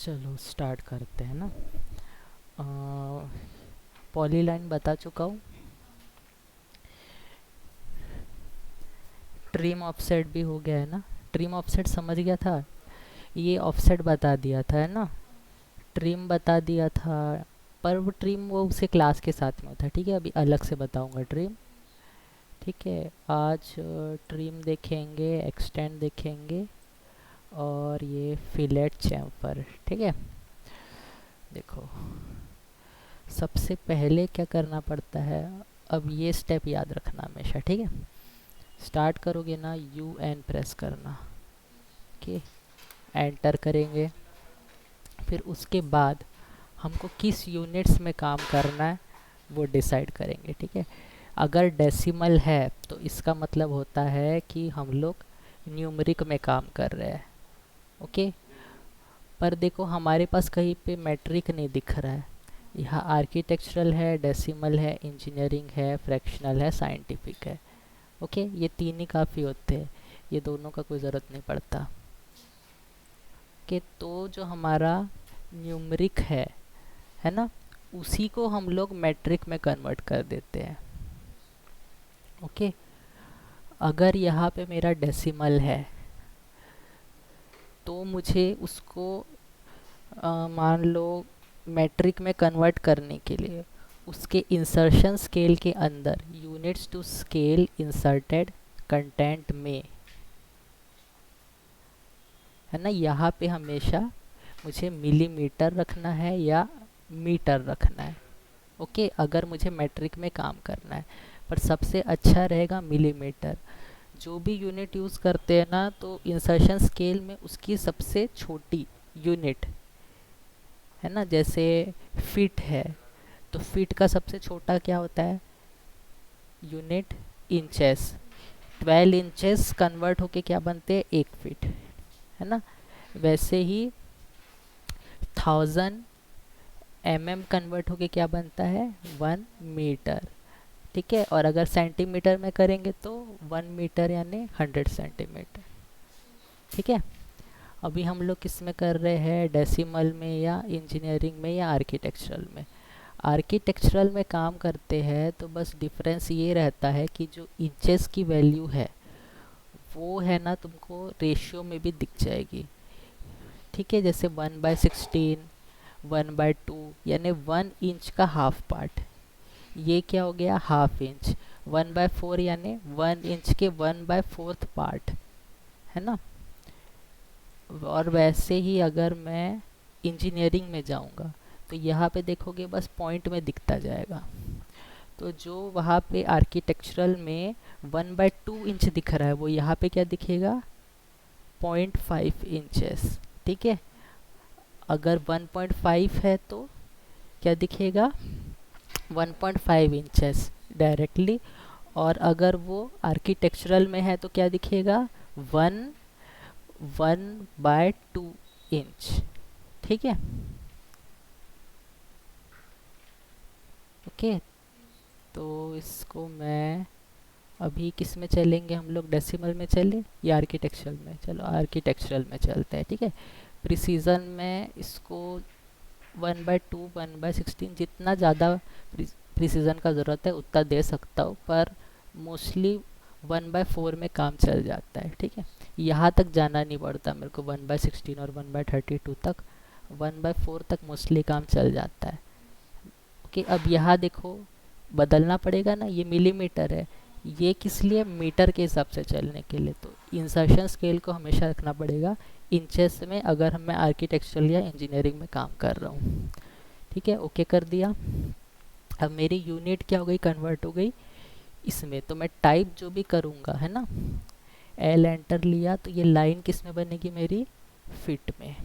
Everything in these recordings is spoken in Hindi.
चलो स्टार्ट करते हैं ना। पॉलीलाइन बता चुका हूँ। ट्रिम ऑफसेट भी हो गया है ना। ट्रिम ऑफसेट समझ गया था। ये ऑफसेट बता दिया था है ना। ट्रिम बता दिया था। पर वो ट्रिम वो उसे क्लास के साथ में होता है, ठीक है। अभी अलग से बताऊंगा ट्रिम। ठीक है। आज ट्रिम देखेंगे, एक्सटेंड देखेंगे और ये फिलेट चैम्फर। ठीक है। देखो, सबसे पहले क्या करना पड़ता है। अब ये स्टेप याद रखना हमेशा, ठीक है। स्टार्ट करोगे ना, यू एन प्रेस करना। ओके, एंटर करेंगे। फिर उसके बाद हमको किस यूनिट्स में काम करना है वो डिसाइड करेंगे, ठीक है। अगर डेसिमल है तो इसका मतलब होता है कि हम लोग न्यूमरिक में काम कर रहे हैं। ओके। पर देखो, हमारे पास कहीं पे मैट्रिक नहीं दिख रहा है। यहाँ आर्किटेक्चरल है, डेसिमल है, इंजीनियरिंग है, फ्रैक्शनल है, साइंटिफिक है। ओके, ये तीन ही काफ़ी होते हैं। ये दोनों का कोई ज़रूरत नहीं पड़ता। कि तो जो हमारा न्यूमरिक है ना, उसी को हम लोग मैट्रिक में कन्वर्ट कर देते हैं। ओके। अगर यहाँ पे मेरा डेसिमल है तो मुझे उसको मान लो मैट्रिक में कन्वर्ट करने के लिए उसके इंसर्शन स्केल के अंदर units to scale inserted content में, है ना, यहाँ पे हमेशा मुझे मिलीमीटर रखना है या मीटर रखना है। ओके, अगर मुझे मैट्रिक में काम करना है। पर सबसे अच्छा रहेगा मिलीमीटर। जो भी यूनिट यूज़ करते हैं ना, तो इंसर्शन स्केल में उसकी सबसे छोटी यूनिट, है ना, जैसे फीट है तो फीट का सबसे छोटा क्या होता है, यूनिट इंचेस। 12 इंचेस कन्वर्ट होके क्या बनते हैं, 1 फीट, है ना। वैसे ही 1000 कन्वर्ट होके क्या बनता है, 1 मीटर। ठीक है। और अगर सेंटीमीटर में करेंगे तो 1 मीटर यानी 100 सेंटीमीटर। ठीक है। अभी हम लोग किस में कर रहे हैं, डेसिमल में या इंजीनियरिंग में या आर्किटेक्चरल में। आर्किटेक्चरल में काम करते हैं तो बस डिफरेंस ये रहता है कि जो इंचेस की वैल्यू है वो है ना तुमको रेशियो में भी दिख जाएगी। ठीक है। जैसे 1/16, 1/2 यानी 1 इंच का हाफ पार्ट, ये क्या हो गया, हाफ इंच। 1/4 यानी 1 इंच के 1/4 पार्ट, है ना। और वैसे ही अगर मैं इंजीनियरिंग में जाऊंगा तो यहाँ पे देखोगे बस पॉइंट में दिखता जाएगा। तो जो वहाँ पे आर्किटेक्चरल में 1/2 इंच दिख रहा है वो यहाँ पे क्या दिखेगा, 0.5 इंचेस। ठीक है। अगर 1.5 है तो क्या दिखेगा, 1.5 इंचेस डायरेक्टली। और अगर वो आर्किटेक्चरल में है तो क्या दिखेगा, 1/2 इंच। ठीक है। ओके। तो इसको मैं अभी किस में चलेंगे, हम लोग डेसिमल में चले या आर्किटेक्चरल में, चलो आर्किटेक्चरल में चलते हैं। ठीक है। प्रिसीजन में इसको 1/2, 1/16 जितना ज़्यादा प्रिसीजन का ज़रूरत है उतना दे सकता हूँ, पर मोस्टली 1/4 में काम चल जाता है। ठीक है। यहाँ तक जाना नहीं पड़ता मेरे को, 1/16 और 1/32 तक, 1/4 तक मोस्टली काम चल जाता है। ओके। अब यहाँ देखो, बदलना पड़ेगा ना, ये मिलीमीटर है, ये किस लिए, मीटर के हिसाब से चलने के लिए। तो इंसर्शन स्केल को हमेशा रखना पड़ेगा इंचेस में अगर मैं आर्किटेक्चरल या इंजीनियरिंग में काम कर रहा हूँ। ठीक है। ओके कर दिया। अब मेरी यूनिट क्या हो गई, कन्वर्ट हो गई इसमें। तो मैं टाइप जो भी करूँगा, है ना, एल एंटर लिया तो ये लाइन किस में बनेगी मेरी, फिट में।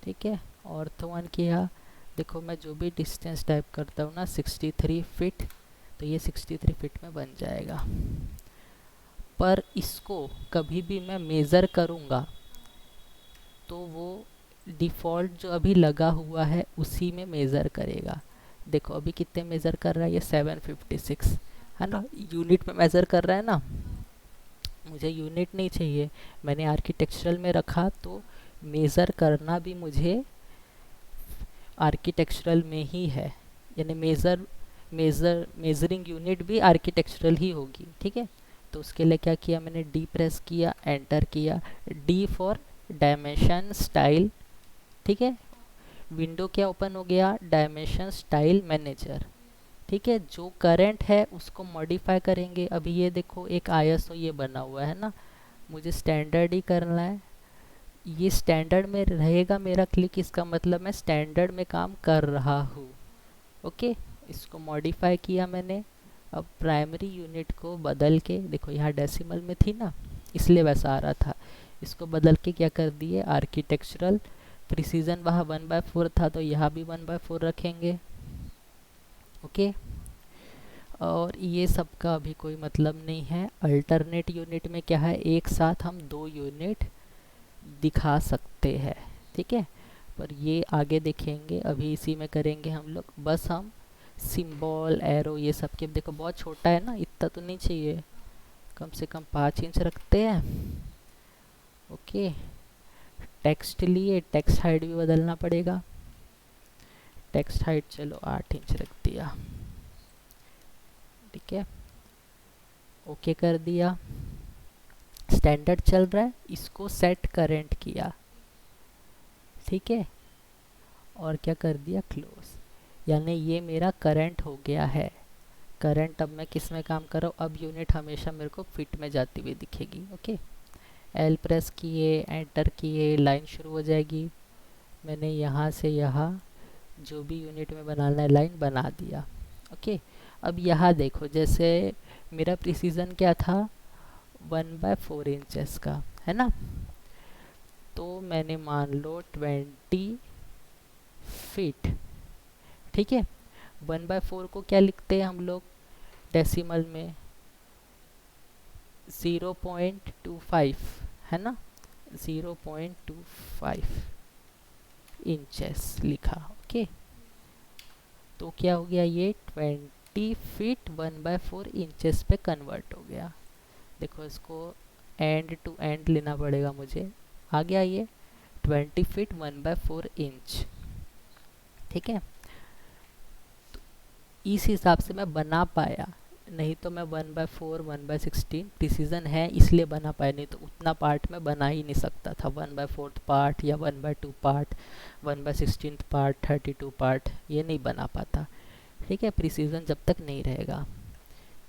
ठीक है। ऑर्थो 1 किया, देखो मैं जो भी डिस्टेंस टाइप करता हूँ ना, 63 फीट, तो ये 63 फीट में बन जाएगा। पर इसको कभी भी मैं मेज़र करूँगा तो वो डिफ़ॉल्ट जो अभी लगा हुआ है उसी में मेज़र करेगा। देखो अभी कितने मेज़र कर रहा है, ये 756, है ना, यूनिट में मेज़र कर रहा है ना। मुझे यूनिट नहीं चाहिए, मैंने आर्किटेक्चरल में रखा तो मेज़र करना भी मुझे आर्किटेक्चरल में ही है, यानी मेजरिंग यूनिट भी आर्किटेक्चरल ही होगी, ठीक है। तो उसके लिए क्या किया मैंने, डी प्रेस किया, एंटर किया, डी फॉर डायमेंशन स्टाइल, ठीक है। विंडो क्या ओपन हो गया, डायमेंशन स्टाइल मैनेजर, ठीक है। जो करंट है उसको मॉडिफाई करेंगे। अभी ये देखो एक आईएसओ ये बना हुआ है ना, मुझे स्टैंडर्ड ही करना है। ये स्टैंडर्ड में रहेगा मेरा क्लिक, इसका मतलब मैं स्टैंडर्ड में काम कर रहा हूँ, ओके। इसको मॉडिफाई किया मैंने। अब प्राइमरी यूनिट को बदल के, देखो यहाँ डेसिमल में थी ना इसलिए वैसा आ रहा था, इसको बदल के क्या कर दिए आर्किटेक्चरल। प्रिसीजन वहाँ 1/4 था तो यहाँ भी 1/4 रखेंगे, ओके। और ये सब का अभी कोई मतलब नहीं है। अल्टरनेट यूनिट में क्या है, एक साथ हम 2 यूनिट दिखा सकते हैं, ठीक है। पर ये आगे देखेंगे, अभी इसी में करेंगे हम लोग। बस हम सिंबल एरो ये सब के, देखो बहुत छोटा है ना, इतना तो नहीं चाहिए, कम से कम 5 इंच रखते हैं, ओके। टेक्स्ट लिए, टेक्स्ट हाइट भी बदलना पड़ेगा। टेक्स्ट हाइट चलो 8 इंच रख दिया, ठीक है, ओके कर दिया। स्टैंडर्ड चल रहा है, इसको सेट करंट किया, ठीक है, और क्या कर दिया क्लोज, यानी ये मेरा करंट हो गया है। करंट अब मैं किस में काम कर रहा हूँ, अब यूनिट हमेशा मेरे को फिट में जाती हुई दिखेगी, ओके। एल प्रेस किए, एंटर किए, लाइन शुरू हो जाएगी। मैंने यहाँ से यहाँ जो भी यूनिट में बनाना है लाइन बना दिया, ओके। अब यहाँ देखो, जैसे मेरा प्रिसीजन क्या था 1/4 इंचेस का, है ना। तो मैंने मान लो 20 फीट, ठीक है। 1/4 को क्या लिखते हैं हम लोग डेसिमल में, 0.25, है ना, 0.25 इंचेस लिखा, ओके। तो क्या हो गया, ये 20 फीट 1/4 इंचेस पे कन्वर्ट हो गया। देखो इसको एंड टू एंड लेना पड़ेगा मुझे, आ गया ये 20 फीट 1/4 इंच, ठीक है। तो इस हिसाब से मैं बना पाया, नहीं तो मैं 1/4 1/16 प्रिसीजन है इसलिए बना पाया, नहीं तो उतना पार्ट मैं बना ही नहीं सकता था। 1/4 पार्ट या 1/2 पार्ट, 1/16 पार्ट, 32 पार्ट, ये नहीं बना पाता, ठीक है, प्रिसीजन जब तक नहीं रहेगा।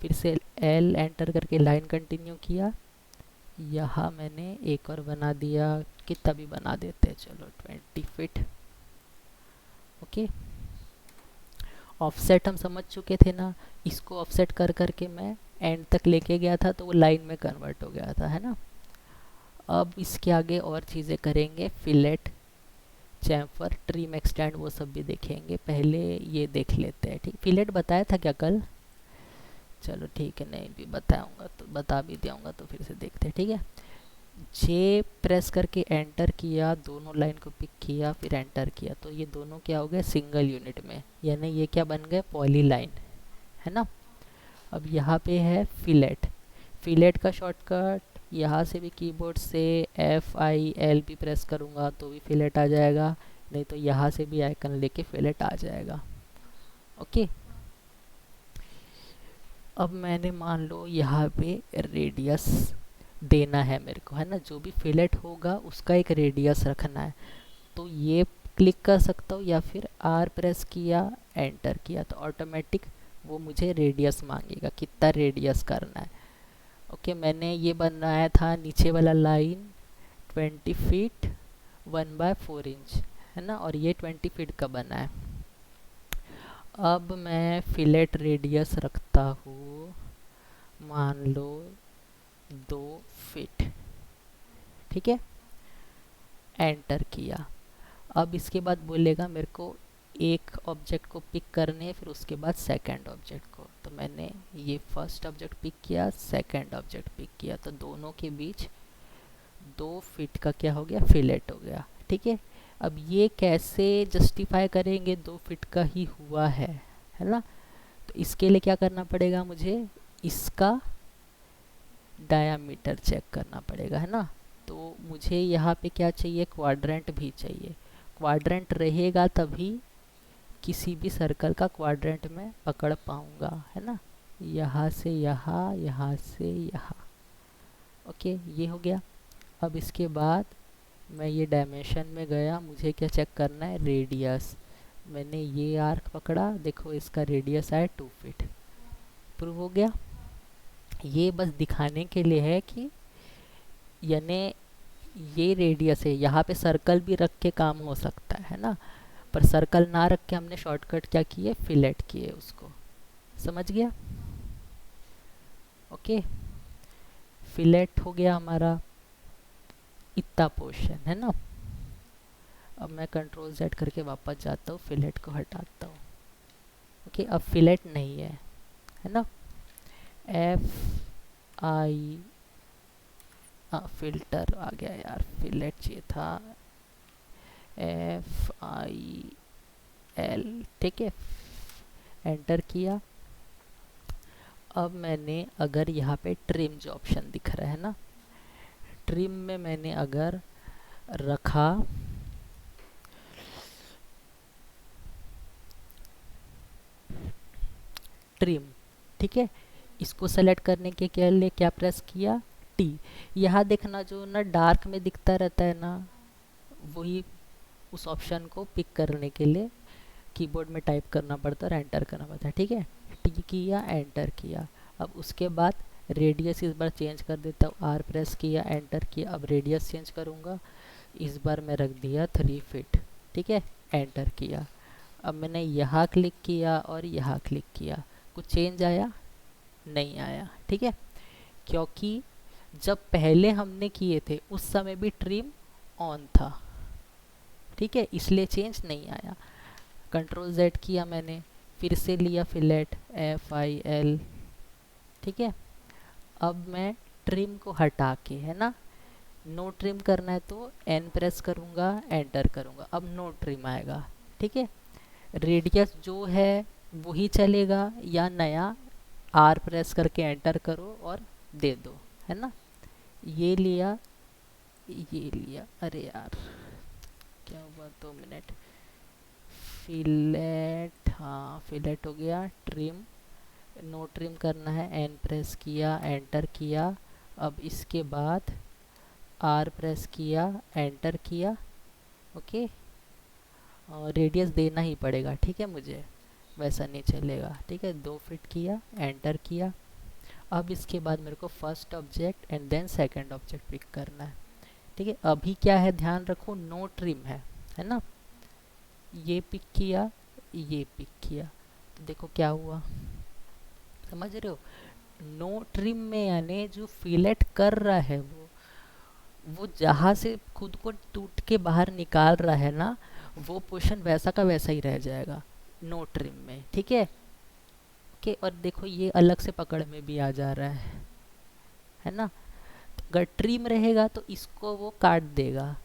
फिर से एल एंटर करके लाइन कंटिन्यू किया, यहाँ मैंने एक और बना दिया, कितना भी बना देते हैं, चलो 20 फीट, ओके। ऑफसेट हम समझ चुके थे ना, इसको ऑफसेट कर करके मैं एंड तक लेके गया था तो वो लाइन में कन्वर्ट हो गया था, है ना। अब इसके आगे और चीज़ें करेंगे, फिलेट, चैम्फर, ट्रिम, एक्सटेंड, वो सब भी देखेंगे। पहले ये देख लेते हैं, ठीक। फिलेट बताया था क्या कल, चलो ठीक है, नहीं भी बताऊंगा तो बता भी दूंगा, तो फिर से देखते हैं, ठीक है। जे प्रेस करके एंटर किया, दोनों लाइन को पिक किया, फिर एंटर किया, तो ये दोनों क्या हो गए सिंगल यूनिट में, यानी ये क्या बन गए पॉली लाइन, है ना। अब यहाँ पे है फिलेट, फिलेट का शॉर्टकट यहाँ से भी कीबोर्ड से FIL भी प्रेस करूँगा तो भी फिलेट आ जाएगा, नहीं तो यहाँ से भी आइकन लेके फिलेट आ जाएगा, ओके। अब मैंने मान लो यहाँ पे रेडियस देना है मेरे को, है ना, जो भी फिलेट होगा उसका एक रेडियस रखना है, तो ये क्लिक कर सकता हूँ या फिर R प्रेस किया, एंटर किया, तो ऑटोमेटिक वो मुझे रेडियस मांगेगा, कितना रेडियस करना है, ओके। मैंने ये बनाया था नीचे वाला लाइन 20 फीट 1/4 इंच, है ना, और ये 20 फीट का बना है। अब मैं फिलेट रेडियस रखता हूँ मान लो 2 फीट, ठीक है, एंटर किया। अब इसके बाद बोलेगा मेरे को एक ऑब्जेक्ट को पिक करने है, फिर उसके बाद सेकंड ऑब्जेक्ट को, तो मैंने ये फर्स्ट ऑब्जेक्ट पिक किया, सेकंड ऑब्जेक्ट पिक किया, तो दोनों के बीच 2 फीट का क्या हो गया फिलेट हो गया, ठीक है। अब ये कैसे जस्टिफाई करेंगे 2 फीट का ही हुआ है ना। तो इसके लिए क्या करना पड़ेगा मुझे, इसका डायामीटर चेक करना पड़ेगा, है ना। तो मुझे यहाँ पे क्या चाहिए, क्वाड्रेंट भी चाहिए। क्वाड्रेंट रहेगा तभी किसी भी सर्कल का क्वाड्रेंट में पकड़ पाऊंगा, है ना। यहाँ से यहाँ, यहाँ से यहाँ। ओके, ये हो गया। अब इसके बाद मैं ये डायमेंशन में गया, मुझे क्या चेक करना है, रेडियस। मैंने ये आर्क पकड़ा, देखो इसका रेडियस आया 2 फीट। प्रूव हो गया। ये बस दिखाने के लिए है कि यानी ये रेडियस है, यहाँ पे सर्कल भी रख के काम हो सकता है ना, पर सर्कल ना रख के हमने शॉर्टकट क्या किए, फिलेट किए उसको। समझ गया। ओके, फिलेट हो गया हमारा इतना पोर्शन, है ना। अब मैं कंट्रोल Z करके वापस जाता हूँ, फिलेट को हटाता हूँ। ओके, अब फिलेट नहीं है ना। FI, फिल्टर आ गया यार, फिलेट चाहिए था, FIL, ठीक है। एंटर किया। अब मैंने अगर यहाँ पे ट्रिम जो ऑप्शन दिख रहा है ना, ट्रिम में मैंने अगर रखा ट्रिम, ठीक है। इसको सेलेक्ट करने के क्या लिए क्या प्रेस किया, T। यहाँ देखना जो ना डार्क में दिखता रहता है ना, वही उस ऑप्शन को पिक करने के लिए कीबोर्ड में टाइप करना पड़ता है और एंटर करना पड़ता है, ठीक है। T किया, एंटर किया। अब उसके बाद रेडियस इस बार चेंज कर देता हूँ, R प्रेस किया, एंटर किया। अब रेडियस चेंज करूँगा, इस बार मैं रख दिया 3 फीट, ठीक है। एंटर किया। अब मैंने यहाँ क्लिक किया और यहाँ क्लिक किया, कुछ चेंज आया नहीं आया, ठीक है। क्योंकि जब पहले हमने किए थे उस समय भी ट्रिम ऑन था, ठीक है, इसलिए चेंज नहीं आया। कंट्रोल Z किया मैंने, फिर से लिया फिलेट FIL, ठीक है। अब मैं ट्रिम को हटा के, है ना, नो ट्रिम करना है तो N प्रेस करूँगा, एंटर करूँगा, अब नो ट्रिम आएगा, ठीक है। रेडियस जो है वही चलेगा या नया, R प्रेस करके एंटर करो और दे दो, है ना। ये लिया, ये लिया, अरे यार क्या हुआ, 2 मिनट। फिलेट, हाँ फिलेट हो गया। ट्रिम, नो ट्रिम करना है, N प्रेस किया, एंटर किया। अब इसके बाद R प्रेस किया, एंटर किया, ओके। और रेडियस देना ही पड़ेगा, ठीक है, मुझे वैसा नहीं चलेगा, ठीक है। 2 फीट किया, एंटर किया। अब इसके बाद मेरे को first object and then second object pick करना है, ठीक है। अभी क्या है, ध्यान रखो, नो ट्रिम है ना। ये पिक किया, ये पिक किया, तो देखो क्या हुआ, समझ रहे हो। नो ट्रिम में यानी जो फिलेट कर रहा है वो जहाँ से खुद को टूट के बाहर निकाल रहा है ना, वो पोर्शन वैसा का वैसा ही रह जाएगा नो ट्रिम में, ठीक है। ओके, और देखो ये अलग से पकड़ में भी आ जा रहा है ना। अगर ट्रिम रहेगा तो इसको वो काट देगा,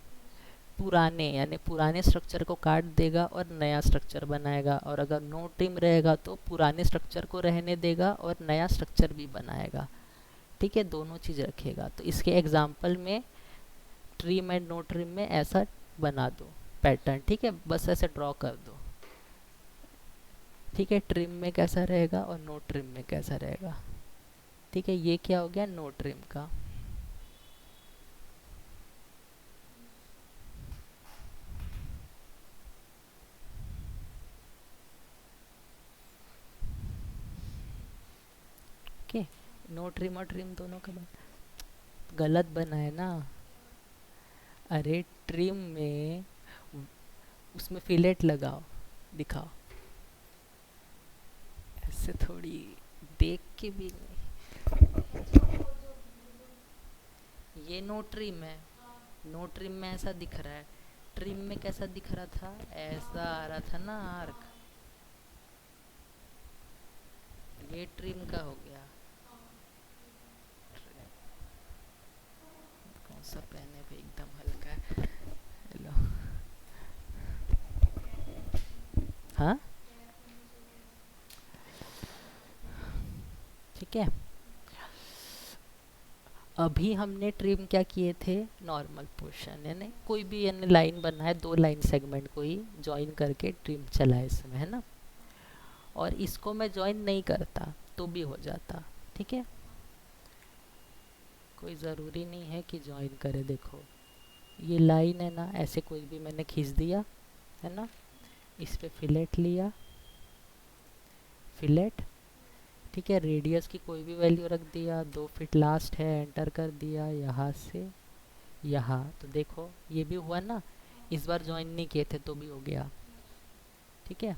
पुराने यानी पुराने स्ट्रक्चर को काट देगा और नया स्ट्रक्चर बनाएगा। और अगर नो ट्रिम रहेगा तो पुराने स्ट्रक्चर को रहने देगा और नया स्ट्रक्चर भी बनाएगा, ठीक है, दोनों चीज़ रखेगा। तो इसके एग्जाम्पल में ट्रिम एंड नो ट्रिम में ऐसा बना दो पैटर्न, ठीक है, बस ऐसे ड्रॉ कर दो, ठीक है। ट्रिम में कैसा रहेगा और नो ट्रिम में कैसा रहेगा, ठीक है। ये क्या हो गया, नो ट्रिम का। ओके, नो ट्रिम और ट्रिम दोनों का गलत बना है ना। अरे ट्रिम में उसमें फिलेट लगाओ, दिखाओ, ऐसे थोड़ी देख के भी नहीं। ये नो ट्रिम है, नो ट्रिम में ऐसा दिख रहा है, ट्रिम में कैसा दिख रहा था, ऐसा आ रहा था ना आर्क, ये ट्रिम का हो गया। कौन सा पेन है भाई, एकदम हल्का है। हेलो, हाँ ठीक है। अभी हमने ट्रिम क्या किए थे, नॉर्मल पोर्शन, यानी कोई भी यानी लाइन बना है, 2 लाइन सेगमेंट को ही ज्वाइन करके ट्रिम चला है इसमें, है ना। और इसको मैं ज्वाइन नहीं करता तो भी हो जाता, ठीक है, कोई ज़रूरी नहीं है कि ज्वाइन करे। देखो ये लाइन है ना, ऐसे कोई भी मैंने खींच दिया, है ना, इस पे फिलेट लिया, फिलेट, ठीक है, रेडियस की कोई भी वैल्यू रख दिया, 2 फीट लास्ट है, एंटर कर दिया यहाँ से यहाँ। तो देखो ये भी हुआ ना, इस बार ज्वाइन नहीं किए थे तो भी हो गया, ठीक है।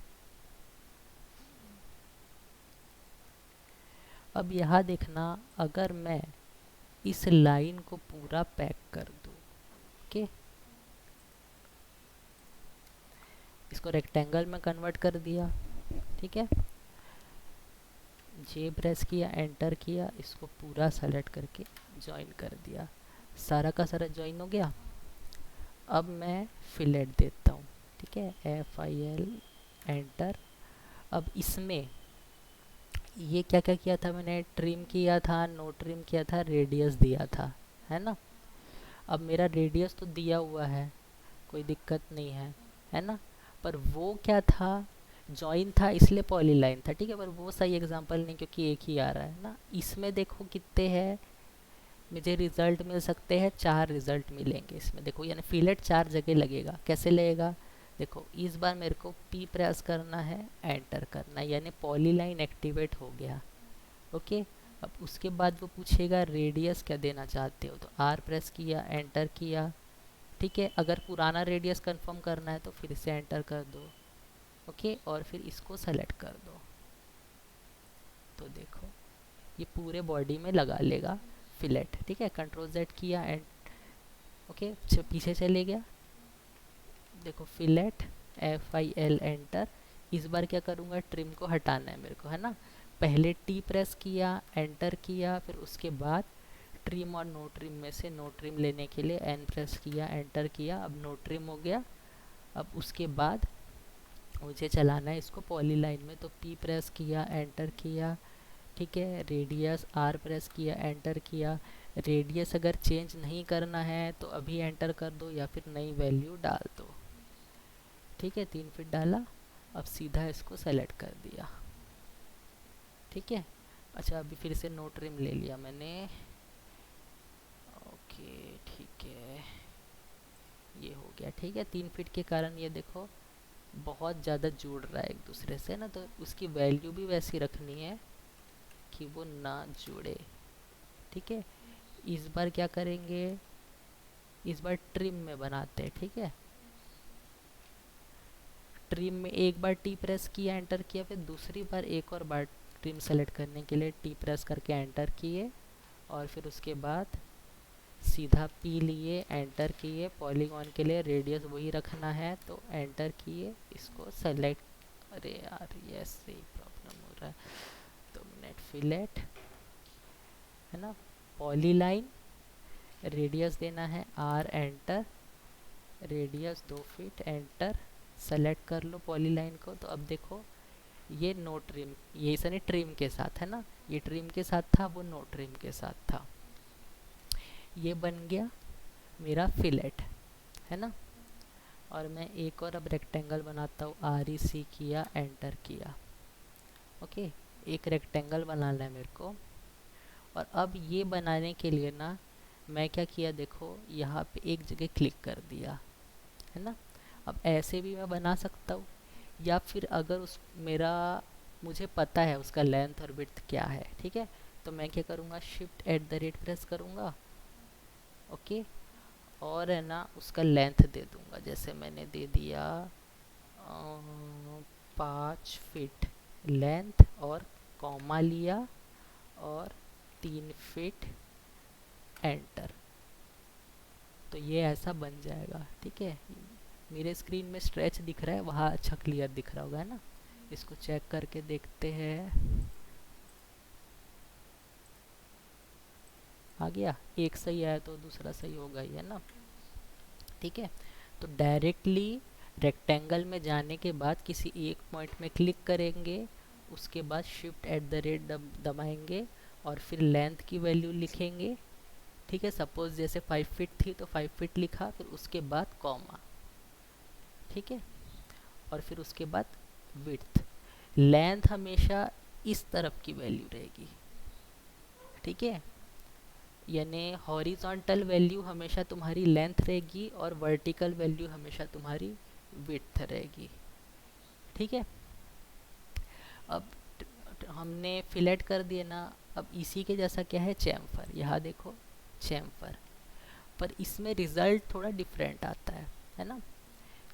अब यहाँ देखना, अगर मैं इस लाइन को पूरा पैक कर दूँ, ओके, इसको रेक्टेंगल में कन्वर्ट कर दिया, ठीक है, जे प्रेस किया, एंटर किया, इसको पूरा सेलेक्ट करके ज्वाइन कर दिया, सारा का सारा ज्वाइन हो गया। अब मैं फिलेट देता हूँ, ठीक है, FIL, एंटर। अब इसमें ये क्या क्या किया था मैंने, ट्रिम किया था, नो ट्रिम किया था, रेडियस दिया था, है ना। अब मेरा रेडियस तो दिया हुआ है, कोई दिक्कत नहीं है ना, पर वो क्या था, जॉइन था इसलिए पॉलीलाइन था, ठीक है, पर वो सही एग्जांपल नहीं क्योंकि एक ही आ रहा है ना। इसमें देखो कितने हैं, मुझे रिज़ल्ट मिल सकते हैं, 4 रिज़ल्ट मिलेंगे इसमें, देखो यानी फिलेट 4 जगह लगेगा। कैसे लगेगा, देखो इस बार मेरे को P प्रेस करना है, एंटर करना है, यानी पॉलीलाइन एक्टिवेट हो गया, ओके। अब उसके बाद वो पूछेगा रेडियस क्या देना चाहते हो, तो R प्रेस किया, एंटर किया, ठीक है। अगर पुराना रेडियस कंफर्म करना है तो फिर से एंटर कर दो, ओके, और फिर इसको सेलेक्ट कर दो, तो देखो ये पूरे बॉडी में लगा लेगा फिलेट, ठीक है। कंट्रोल Z किया एंड ओके, पीछे चले गया, देखो फिलेट, FIL, एंटर। इस बार क्या करूँगा, ट्रिम को हटाना है मेरे को, है ना। पहले T प्रेस किया, एंटर किया, फिर उसके बाद ट्रिम और नो ट्रिम में से नो ट्रिम लेने के लिए N प्रेस किया, एंटर किया, अब नो ट्रिम हो गया। अब उसके बाद मुझे चलाना है इसको पॉलीलाइन में, तो P प्रेस किया, एंटर किया, ठीक है, रेडियस R प्रेस किया, एंटर किया। रेडियस अगर चेंज नहीं करना है तो अभी एंटर कर दो या फिर नई वैल्यू डाल दो, ठीक है, 3 फीट डाला। अब सीधा इसको सेलेक्ट कर दिया, ठीक है। अच्छा अभी फिर से नो ट्रिम ले लिया मैंने, ओके ठीक है, ये हो गया, ठीक है। 3 फीट के कारण ये देखो बहुत ज़्यादा जुड़ रहा है एक दूसरे से ना, तो उसकी वैल्यू भी वैसी रखनी है कि वो ना जुड़े, ठीक है। इस बार क्या करेंगे, इस बार ट्रिम में बनाते हैं, ठीक है। ट्रिम में एक बार T प्रेस किया, एंटर किया, फिर दूसरी बार एक और बार ट्रिम सेलेक्ट करने के लिए T प्रेस करके एंटर किए, और फिर उसके बाद सीधा P लिए, एंटर किए, पॉलीगॉन के लिए रेडियस वही रखना है तो एंटर किए, इसको सेलेक्ट, अरे यार ये ऐसे ही प्रॉब्लम हो रहा है, तो नेट फिलेट, है ना, पॉलीलाइन, रेडियस देना है R, enter, radius 2 feet, enter, select कर लो पॉलीलाइन को। तो अब देखो ये नो ट्रिम, ये ऐसा नहीं ट्रिम के साथ, है ना, ये ट्रिम के साथ था, वो नो ट्रिम के साथ था, ये बन गया मेरा फिलेट, है ना। और मैं एक और अब रेक्टेंगल बनाता हूँ, REC किया, एंटर किया, ओके, एक रेक्टेंगल बनाना है मेरे को। और अब ये बनाने के लिए ना मैं क्या किया, देखो यहाँ पे एक जगह क्लिक कर दिया, है ना। अब ऐसे भी मैं बना सकता हूँ, या फिर अगर उस मेरा मुझे पता है उसका लेंथ और विड्थ क्या है, ठीक है, तो मैं क्या करूँगा, Shift@, प्रेस करूँगा, ओके, और है ना उसका लेंथ दे दूँगा, जैसे मैंने दे दिया 5 फीट लेंथ, और कॉमा लिया, और 3 फीट, एंटर। तो ये ऐसा बन जाएगा, ठीक है। मेरे स्क्रीन में स्ट्रेच दिख रहा है, वहाँ अच्छा क्लियर दिख रहा होगा, है ना। इसको चेक करके देखते हैं, आ गया, एक सही आया तो दूसरा सही होगा ही, है ना, ठीक है। तो डायरेक्टली रेक्टेंगल में जाने के बाद किसी एक पॉइंट में क्लिक करेंगे, उसके बाद Shift@, दबाएंगे, और फिर लेंथ की वैल्यू लिखेंगे, ठीक है। सपोज जैसे 5 फीट थी तो 5 फीट लिखा, फिर उसके बाद कॉमा, ठीक है, और फिर उसके बाद विड्थ। लेंथ हमेशा इस तरफ की वैल्यू रहेगी, ठीक है, यानी हॉरिजॉन्टल वैल्यू हमेशा तुम्हारी लेंथ रहेगी और वर्टिकल वैल्यू हमेशा तुम्हारी विड्थ रहेगी, ठीक है। अब हमने फिलेट कर दिए ना, अब इसी के जैसा क्या है चैम्फर, यहाँ देखो चैम्फर, पर इसमें रिजल्ट थोड़ा डिफरेंट आता है ना।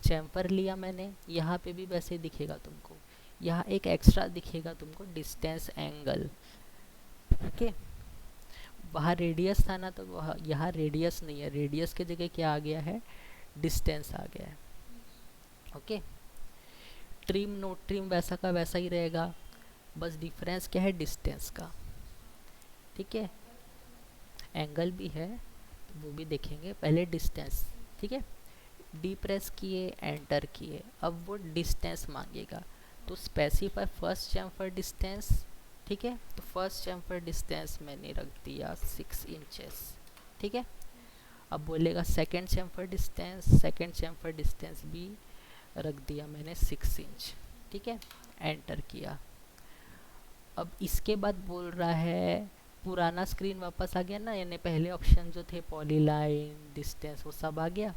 चैम्फर लिया मैंने, यहाँ पे भी वैसे दिखेगा तुमको, यहाँ एक एक्स्ट्रा दिखेगा तुमको डिस्टेंस एंगल, ओके। वहाँ रेडियस था ना, तो वह यहाँ रेडियस नहीं है, रेडियस के जगह क्या आ गया है, डिस्टेंस आ गया है, ओके। ट्रिम नो ट्रिम वैसा का वैसा ही रहेगा, बस डिफरेंस क्या है डिस्टेंस का, ठीक है। एंगल भी है वो भी देखेंगे, पहले डिस्टेंस, ठीक है। डी प्रेस किए, एंटर किए, अब वो डिस्टेंस मांगेगा, तो स्पेसिफाई फर्स्ट चैम्फर डिस्टेंस, ठीक है। तो फर्स्ट चैम्फर डिस्टेंस मैंने रख दिया 6 इंचेस, ठीक है। अब बोलेगा second chamfer distance, second chamfer distance भी रख दिया मैंने 6 इंच, ठीक है, एंटर किया। अब इसके बाद बोल रहा है, पुराना स्क्रीन वापस आ गया ना, यानी पहले ऑप्शन जो थे पॉलीलाइन डिस्टेंस वो सब आ गया।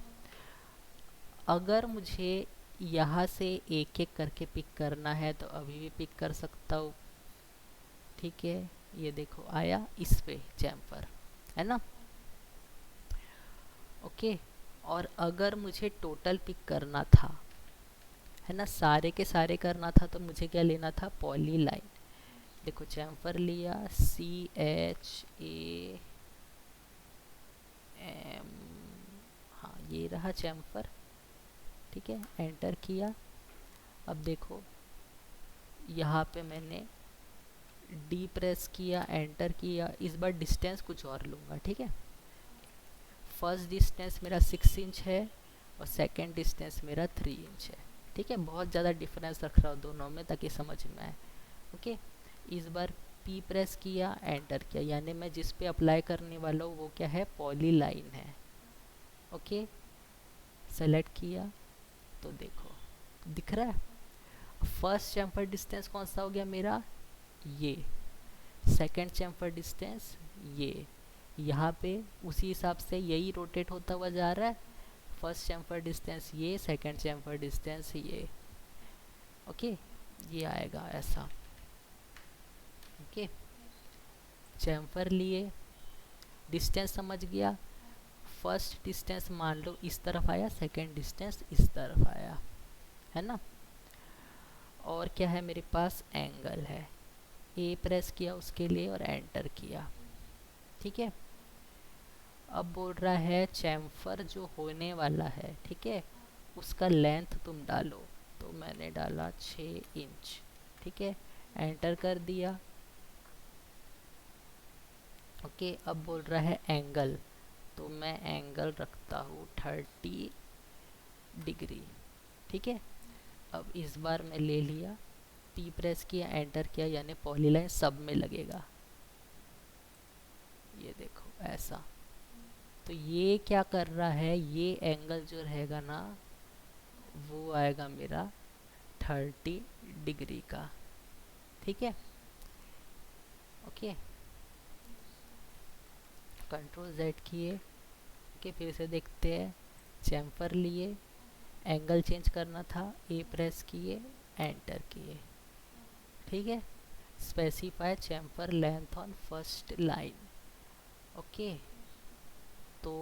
अगर मुझे यहाँ से एक एक करके पिक करना है तो अभी भी पिक कर सकता हूँ, ठीक है। ये देखो आया इस पे चैम्फर, है ना, ओके। और अगर मुझे टोटल पिक करना था, है ना, सारे के सारे करना था, तो मुझे क्या लेना था, पॉली लाइन। देखो चैम्फर लिया, CHAM, हाँ ये रहा चैम्फर, ठीक है, एंटर किया। अब देखो यहाँ पे मैंने डी प्रेस किया, एंटर किया, इस बार डिस्टेंस कुछ और लूँगा, ठीक है। फर्स्ट डिस्टेंस मेरा 6 इंच है और सेकंड डिस्टेंस मेरा 3 इंच है, ठीक है। बहुत ज़्यादा डिफरेंस रख रहा हूँ दोनों में ताकि समझ में आए, ओके। इस बार पी प्रेस किया, एंटर किया, यानी मैं जिस पे अप्लाई करने वाला हूँ वो क्या है, पॉली लाइन है, ओके। सेलेक्ट किया तो देखो दिख रहा है। फर्स्ट चैम्फर डिस्टेंस कौन सा हो गया मेरा, ये। सेकंड चैम्फर डिस्टेंस ये, यहाँ पे उसी हिसाब से यही रोटेट होता हुआ जा रहा है। फर्स्ट चैम्फर डिस्टेंस ये, सेकंड चैम्फर डिस्टेंस ये, ओके। ये आएगा ऐसा, ओके। चैम्फर लिए, डिस्टेंस समझ गया, फर्स्ट डिस्टेंस मान लो इस तरफ आया, सेकंड डिस्टेंस इस तरफ आया, है ना। और क्या है मेरे पास, एंगल है, ए प्रेस किया उसके लिए और एंटर किया, ठीक है। अब बोल रहा है चैम्फर जो होने वाला है, ठीक है, उसका लेंथ तुम डालो, तो मैंने डाला 6 इंच, ठीक है, एंटर कर दिया, ओके। अब बोल रहा है एंगल, तो मैं एंगल रखता हूँ 30 डिग्री, ठीक है। अब इस बार मैं ले लिया, पी प्रेस किया, एंटर किया, यानी पॉलीलाइन सब में लगेगा, ये देखो ऐसा। तो ये क्या कर रहा है, ये एंगल जो रहेगा ना वो आएगा मेरा 30 डिग्री का, ठीक है, ओके। कंट्रोल Z किए, ओके, फिर से देखते हैं। चैम्फर लिए, एंगल चेंज करना था, ए प्रेस किए, एंटर किए, ठीक है। Specify chamfer length on first line, okay. तो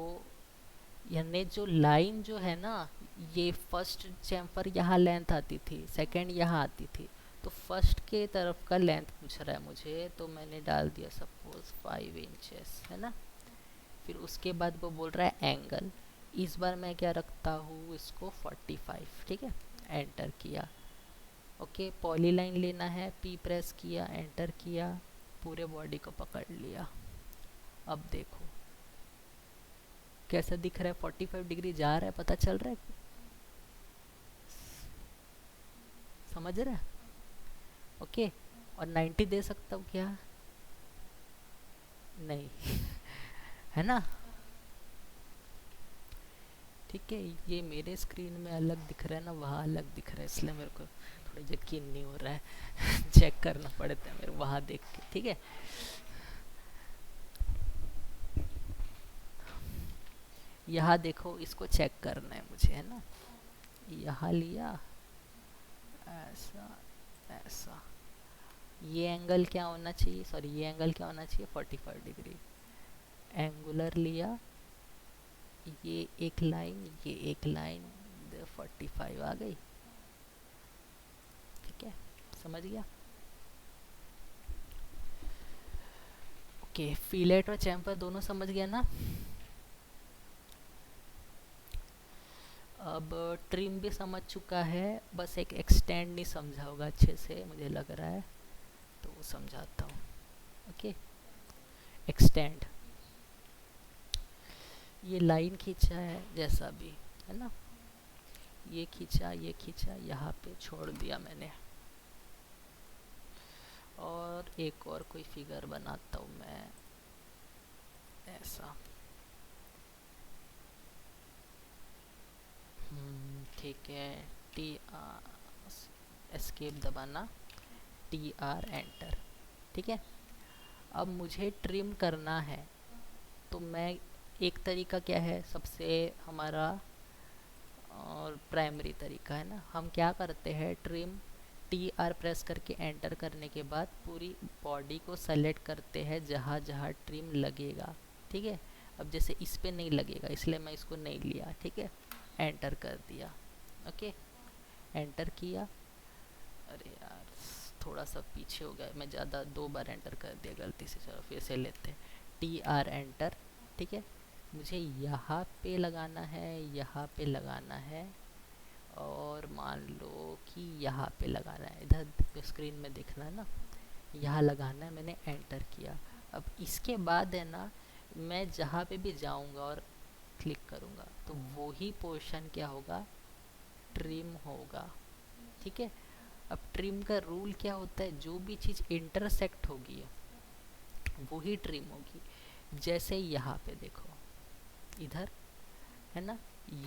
यानी जो लाइन जो है ना, ये फर्स्ट चैम्फर यहाँ लेंथ आती थी, सेकंड यहाँ आती थी, तो फर्स्ट के तरफ का लेंथ पूछ रहा है मुझे, तो मैंने डाल दिया सपोज 5 इंचेस, है ना। फिर उसके बाद वो बोल रहा है एंगल, इस बार मैं क्या रखता हूँ इसको 45, ठीक है, एंटर किया, ओके। पॉलीलाइन लेना है, पी प्रेस किया, एंटर किया, पूरे बॉडी को पकड़ लिया। अब देखो कैसा दिख रहा है, 45 डिग्री जा रहा है, पता चल रहा है, समझ रहा है, ओके। और 90 दे सकता हूँ क्या, नहीं है ना। ठीक है, ये मेरे स्क्रीन में अलग दिख रहा है ना, वहाँ अलग दिख रहा है, इसलिए मेरे को थोड़ा यकीन नहीं हो रहा है। चेक करना पड़ता है मेरे वहाँ देख के, ठीक है। यहाँ देखो, इसको चेक करना है मुझे, है ना। यहाँ लिया, ऐसा, ऐसा, ये एंगल क्या होना चाहिए, सॉरी ये एंगल क्या होना चाहिए, 45 डिग्री। एंगुलर लिया, ये एक लाइन, ये एक लाइन, 45 आ गई। ठीक है, समझ गया। ओके, फिलेट और चैम्फर दोनों समझ गया ना। अब ट्रिम भी समझ चुका है, बस एक एक्सटेंड नहीं समझा होगा अच्छे से मुझे लग रहा है, तो वो समझाता हूँ। ओके, एक्सटेंड, ये लाइन खींचा है जैसा भी, है ना, ये खींचा, ये खींचा, यहाँ पे छोड़ दिया मैंने। और एक और कोई फिगर बनाता हूँ मैं, ऐसा। ठीक है, टी एस्केप दबाना, टी आर एंटर। ठीक है, अब मुझे ट्रिम करना है, तो मैं, एक तरीका क्या है सबसे हमारा और प्राइमरी तरीका है ना, हम क्या करते हैं, ट्रिम टी आर प्रेस करके एंटर करने के बाद पूरी बॉडी को सेलेक्ट करते हैं जहाँ जहाँ ट्रिम लगेगा। ठीक है, अब जैसे इस पे नहीं लगेगा इसलिए मैं इसको नहीं लिया। ठीक है, एंटर कर दिया। ओके, एंटर किया, अरे यार थोड़ा सा पीछे हो गया मैं, ज़्यादा 2 बार एंटर कर दिया गलती से, चलो फिर से लेते हैं, टी आर एंटर। ठीक है, मुझे यहाँ पे लगाना है, यहाँ पे लगाना है, और मान लो कि यहाँ पे लगाना है, इधर स्क्रीन में देखना है ना, यहाँ लगाना है, मैंने एंटर किया। अब इसके बाद है ना, मैं जहाँ पे भी जाऊँगा और क्लिक करूँगा तो वो ही पोर्शन क्या होगा, ट्रिम होगा। ठीक है, अब ट्रिम का रूल क्या होता है, जो भी चीज़ इंटरसेक्ट होगी वो ही ट्रिम होगी। जैसे यहाँ पे देखो, इधर है ना,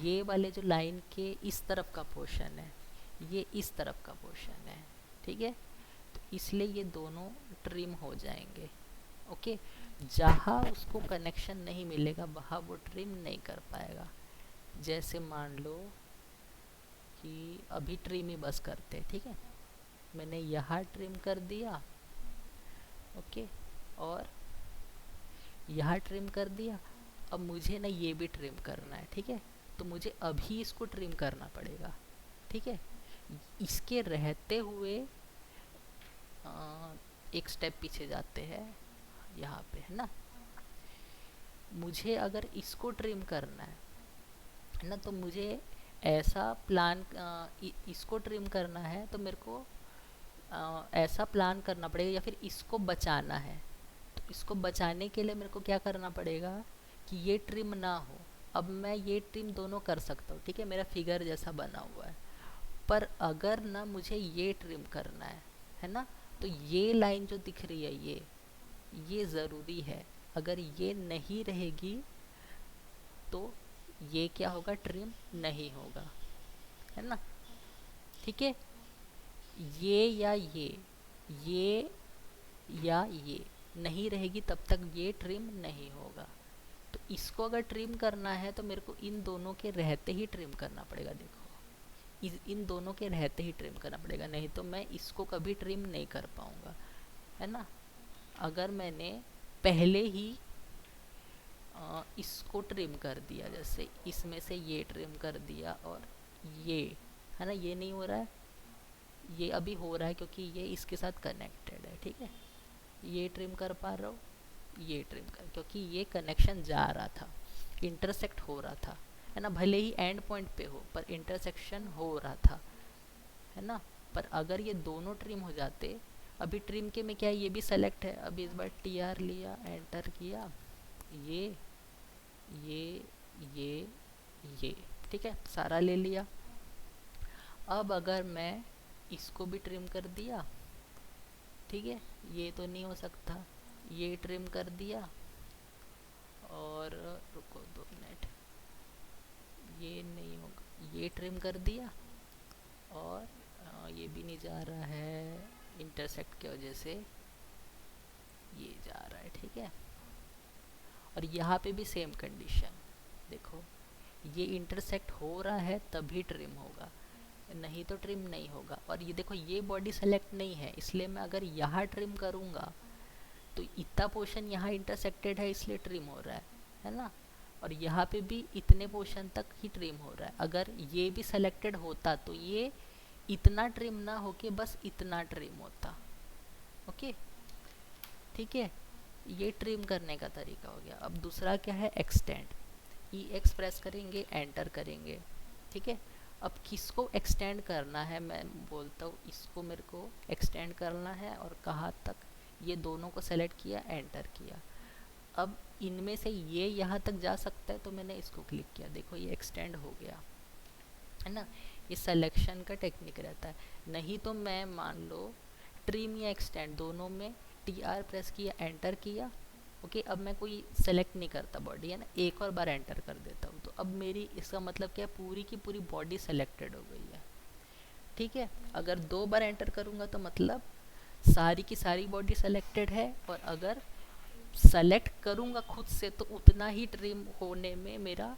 ये वाले जो लाइन के इस तरफ का पोर्शन है, ये इस तरफ का पोर्शन है। ठीक है, तो इसलिए ये दोनों ट्रिम हो जाएंगे। ओके, जहाँ उसको कनेक्शन नहीं मिलेगा वहाँ वो ट्रिम नहीं कर पाएगा। जैसे मान लो कि अभी ट्रिम ही बस करते, ठीक है, मैंने यहाँ ट्रिम कर दिया, ओके, और यहाँ ट्रिम कर दिया। अब मुझे ना ये भी ट्रिम करना है, ठीक है, तो मुझे अभी इसको ट्रिम करना पड़ेगा। ठीक है, इसके रहते हुए एक स्टेप पीछे जाते हैं, यहाँ पे है ना, मुझे अगर इसको ट्रिम करना है ना, तो मुझे ऐसा प्लान, इसको ट्रिम करना है तो मेरे को ऐसा प्लान करना पड़ेगा, या फिर इसको बचाना है तो इसको बचाने के लिए मेरे को क्या करना पड़ेगा कि ये ट्रिम ना हो। अब मैं ये ट्रिम दोनों कर सकता हूँ, ठीक है, मेरा फिगर जैसा बना हुआ है, पर अगर ना मुझे ये ट्रिम करना है ना, तो ये लाइन जो दिख रही है ये ज़रूरी है। अगर ये नहीं रहेगी तो ये क्या होगा, ट्रिम नहीं होगा, है ना। ठीक है, ये या ये या ये नहीं रहेगी तब तक ये ट्रिम नहीं होगा। तो इसको अगर ट्रिम करना है तो मेरे को इन दोनों के रहते ही ट्रिम करना पड़ेगा। देखो, इन दोनों के रहते ही ट्रिम करना पड़ेगा, नहीं तो मैं इसको कभी ट्रिम नहीं कर पाऊँगा, है ना। अगर मैंने पहले ही इसको ट्रिम कर दिया, जैसे इसमें से ये ट्रिम कर दिया और ये, है ना, ये नहीं हो रहा है, ये अभी हो रहा है क्योंकि ये इसके साथ कनेक्टेड है। ठीक है, ये ट्रिम कर पा रहा हूँ, ये ट्रिम कर, क्योंकि ये कनेक्शन जा रहा था, इंटरसेक्ट हो रहा था, है ना, भले ही एंड पॉइंट पे हो पर इंटरसेक्शन हो रहा था, है ना। पर अगर ये दोनों ट्रिम हो जाते, अभी ट्रिम के में क्या है, ये भी सेलेक्ट है, अभी इस बार टी आर लिया, एंटर किया, ये ये ये ये, ठीक है, सारा ले लिया। अब अगर मैं इसको भी ट्रिम कर दिया, ठीक है, ये तो नहीं हो सकता, ये ट्रिम कर दिया और रुको 2 मिनट, ये नहीं होगा, ये ट्रिम कर दिया। और ये भी नहीं जा रहा है इंटरसेक्ट की वजह से, ये जा रहा है, ठीक है। और यहाँ पे भी सेम कंडीशन, देखो ये इंटरसेक्ट हो रहा है तभी ट्रिम होगा, नहीं तो ट्रिम नहीं होगा। और ये देखो ये बॉडी सेलेक्ट नहीं है, इसलिए मैं अगर यहाँ ट्रिम करूँगा तो इतना पोर्शन यहाँ इंटरसेक्टेड है इसलिए ट्रिम हो रहा है ना। और यहाँ पे भी इतने पोर्शन तक ही ट्रिम हो रहा है। अगर ये भी सेलेक्टेड होता तो ये इतना ट्रिम ना होके बस इतना ट्रिम होता। ओके, ठीक है, ये ट्रिम करने का तरीका हो गया। अब दूसरा क्या है, एक्सटेंड। ई एक्स प्रेस करेंगे, एंटर करेंगे, ठीक है। अब किसको एक्सटेंड करना है, मैं बोलता हूँ इसको मेरे को एक्सटेंड करना है। और कहाँ तक, ये दोनों को सेलेक्ट किया, एंटर किया। अब इनमें से ये यहाँ तक जा सकता है तो मैंने इसको क्लिक किया, देखो ये एक्सटेंड हो गया, है ना। ये सिलेक्शन का टेक्निक रहता है। नहीं तो मैं मान लो ट्रिम या एक्सटेंड दोनों में टी आर प्रेस किया, एंटर किया, ओके। अब मैं कोई सेलेक्ट नहीं करता बॉडी, है ना, एक और बार एंटर कर देता हूँ तो अब मेरी, इसका मतलब क्या है, पूरी की पूरी बॉडी सेलेक्टेड हो गई है, ठीक है। अगर 2 बार एंटर करूँगा तो मतलब सारी की सारी बॉडी सेलेक्टेड है। और अगर सेलेक्ट करूँगा खुद से तो उतना ही ट्रिम होने में मेरा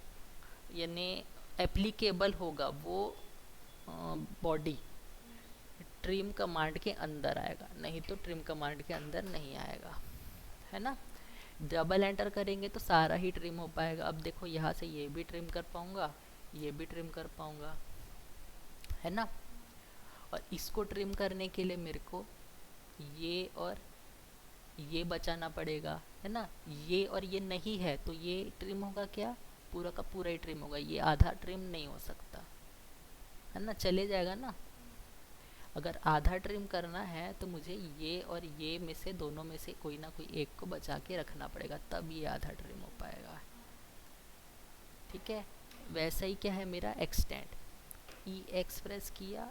यानी एप्लीकेबल होगा वो बॉडी, ट्रिम कमांड के अंदर आएगा, नहीं तो ट्रिम कमांड के अंदर नहीं आएगा, है ना। डबल एंटर करेंगे तो सारा ही ट्रिम हो पाएगा। अब देखो यहाँ से ये भी ट्रिम कर पाऊँगा, ये भी ट्रिम कर पाऊँगा, है ना। और इसको ट्रिम करने के लिए मेरे को ये और ये बचाना पड़ेगा, है ना। ये और ये नहीं है तो ये ट्रिम होगा क्या, पूरा का पूरा ही ट्रिम होगा, ये आधा ट्रिम नहीं हो सकता, है ना, चले जाएगा ना। अगर आधा ट्रिम करना है तो मुझे ये और ये में से, दोनों में से कोई ना कोई एक को बचा के रखना पड़ेगा, तब ये आधा ट्रिम हो पाएगा, ठीक है। वैसा ही क्या है मेरा एक्सटेंड, ई एक्स प्रेस किया,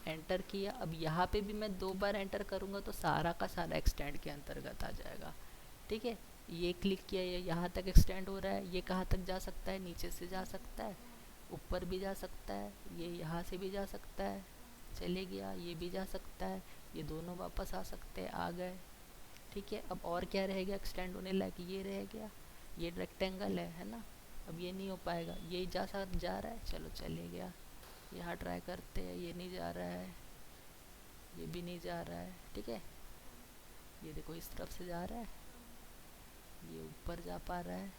एंटर किया। अब यहाँ पे भी मैं 2 बार एंटर करूँगा तो सारा का सारा एक्सटेंड के अंतर्गत आ जाएगा, ठीक है। ये क्लिक किया, ये यहाँ तक एक्सटेंड हो रहा है, ये कहाँ तक जा सकता है, नीचे से जा सकता है, ऊपर भी जा सकता है, ये यहाँ से भी जा सकता है, चले गया, ये भी जा सकता है, ये दोनों वापस आ सकते हैं, आ गए, ठीक है। अब और क्या रह गया एक्सटेंड होने लायक, ये रह गया, ये रेक्टेंगल है ना। अब ये नहीं हो पाएगा, ये जा रहा है, चलो चले गया। यहाँ ट्राई करते हैं, ये नहीं जा रहा है, ये भी नहीं जा रहा है, ठीक है। ये देखो इस तरफ से जा रहा है, ये ऊपर जा पा रहा है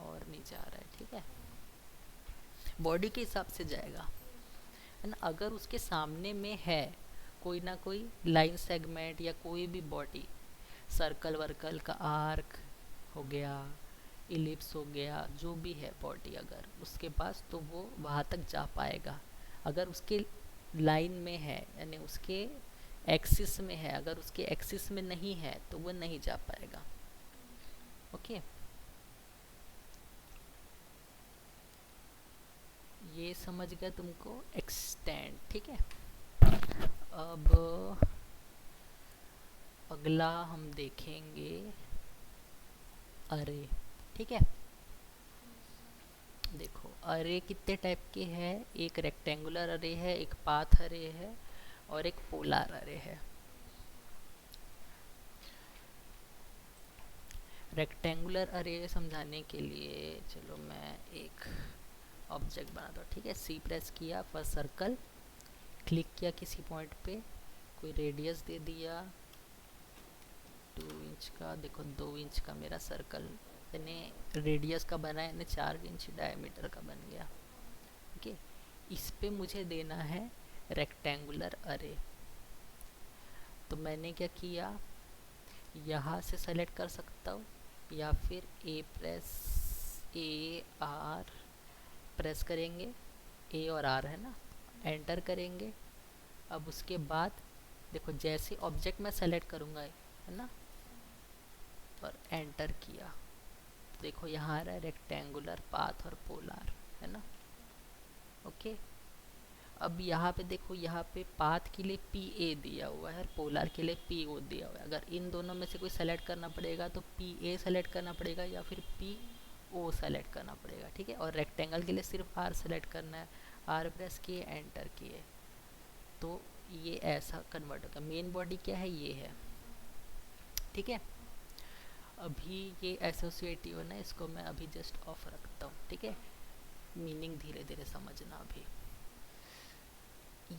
और नहीं जा रहा है, ठीक है। बॉडी के हिसाब से जाएगा, है ना। अगर उसके सामने में है कोई ना कोई लाइन सेगमेंट या कोई भी बॉडी, सर्कल वर्कल का आर्क हो गया, इलिप्स हो गया, जो भी है बॉडी अगर उसके पास, तो वो वहाँ तक जा पाएगा। अगर उसके लाइन में है यानी उसके एक्सिस में है, अगर उसके एक्सिस में नहीं है तो वो नहीं जा पाएगा, ओके। ये समझ गया तुमको एक्सटेंड, ठीक है। अब अगला हम देखेंगे अरे, ठीक है। देखो अरे कितने टाइप के हैं, एक रेक्टेंगुलर अरे है, एक पाथ अरे है और एक पोलर अरे है। रेक्टेंगुलर अरे समझाने के लिए चलो मैं एक ऑब्जेक्ट बनाता हूँ, ठीक है। सी प्रेस किया, फर्स्ट सर्कल, क्लिक किया किसी पॉइंट पे, कोई रेडियस दे दिया 2 इंच का, देखो 2 इंच का मेरा सर्कल यानी रेडियस का बना है, यानी 4 इंच डायमीटर का बन गया, ओके। इस पे मुझे देना है रेक्टेंगुलर अरे। तो मैंने क्या किया, यहाँ से सेलेक्ट कर सकता हूँ या फिर ए आर प्रेस करेंगे, ए और आर है ना, एंटर करेंगे। अब उसके बाद देखो जैसे ऑब्जेक्ट मैं सेलेक्ट करूँगा, है ना, और एंटर किया, देखो यहाँ आ रहा है रेक्टेंगुलर, पाथ और पोलर, है ना, ओके। अब यहाँ पे देखो, यहाँ पे पाथ के लिए पी ए दिया हुआ है और पोलर के लिए पी ओ दिया हुआ है। अगर इन दोनों में से कोई सेलेक्ट करना पड़ेगा तो पी ए सेलेक्ट करना पड़ेगा या फिर पी ओ सेलेक्ट करना पड़ेगा, ठीक है। और रेक्टेंगल के लिए सिर्फ आर सेलेक्ट करना है, आर प्रेस किए, एंटर किए, तो ये ऐसा कन्वर्ट होगा। मेन बॉडी क्या है, ये है, ठीक है। अभी ये एसोसिएटिव है ना, इसको मैं अभी जस्ट ऑफ रखता हूँ, ठीक है। मीनिंग धीरे धीरे समझना। अभी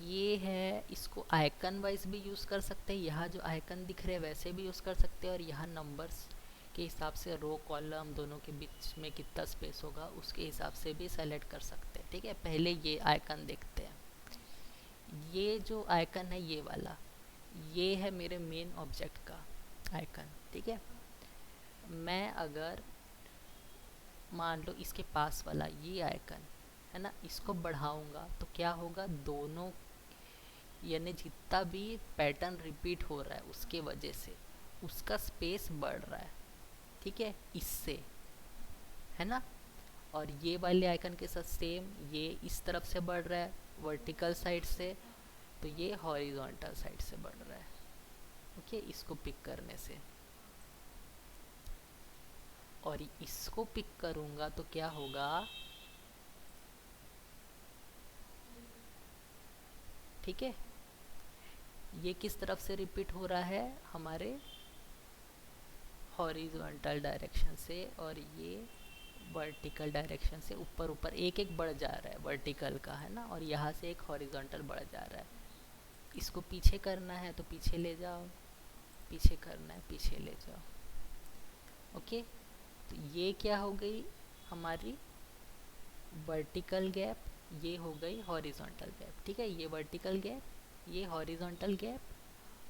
ये है, इसको आइकन वाइज भी यूज़ कर सकते हैं, यहाँ जो आइकन दिख रहे हैं वैसे भी यूज़ कर सकते हैं, और यहाँ नंबर्स के हिसाब से रो कॉलम दोनों के बीच में कितना स्पेस होगा उसके हिसाब से भी सेलेक्ट कर सकते हैं, ठीक है। पहले ये आइकन देखते हैं। ये जो आइकन है ये वाला, ये है मेरे मेन ऑब्जेक्ट का आइकन, ठीक है। मैं अगर मान लो इसके पास वाला ये आइकन है ना, इसको बढ़ाऊंगा तो क्या होगा, दोनों यानी जितना भी पैटर्न रिपीट हो रहा है उसके वजह से उसका स्पेस बढ़ रहा है, ठीक है, इससे, है ना। और ये वाले आइकन के साथ सेम, ये इस तरफ से बढ़ रहा है वर्टिकल साइड से, तो ये हॉरिजॉन्टल साइड से बढ़ रहा है, ओके, इसको पिक करने से। और इसको पिक करूंगा तो क्या होगा, ठीक है, ये किस तरफ से रिपीट हो रहा है, हमारे हॉरिजॉन्टल डायरेक्शन से, और ये वर्टिकल डायरेक्शन से ऊपर ऊपर एक एक बढ़ जा रहा है वर्टिकल का, है ना, और यहाँ से एक हॉरिजॉन्टल बढ़ जा रहा है। इसको पीछे करना है तो पीछे ले जाओ, पीछे करना है पीछे ले जाओ, ओके। तो ये क्या हो गई हमारी वर्टिकल गैप, ये हो गई हॉरिजॉन्टल गैप, ठीक है। ये वर्टिकल गैप, ये हॉरिजॉन्टल गैप,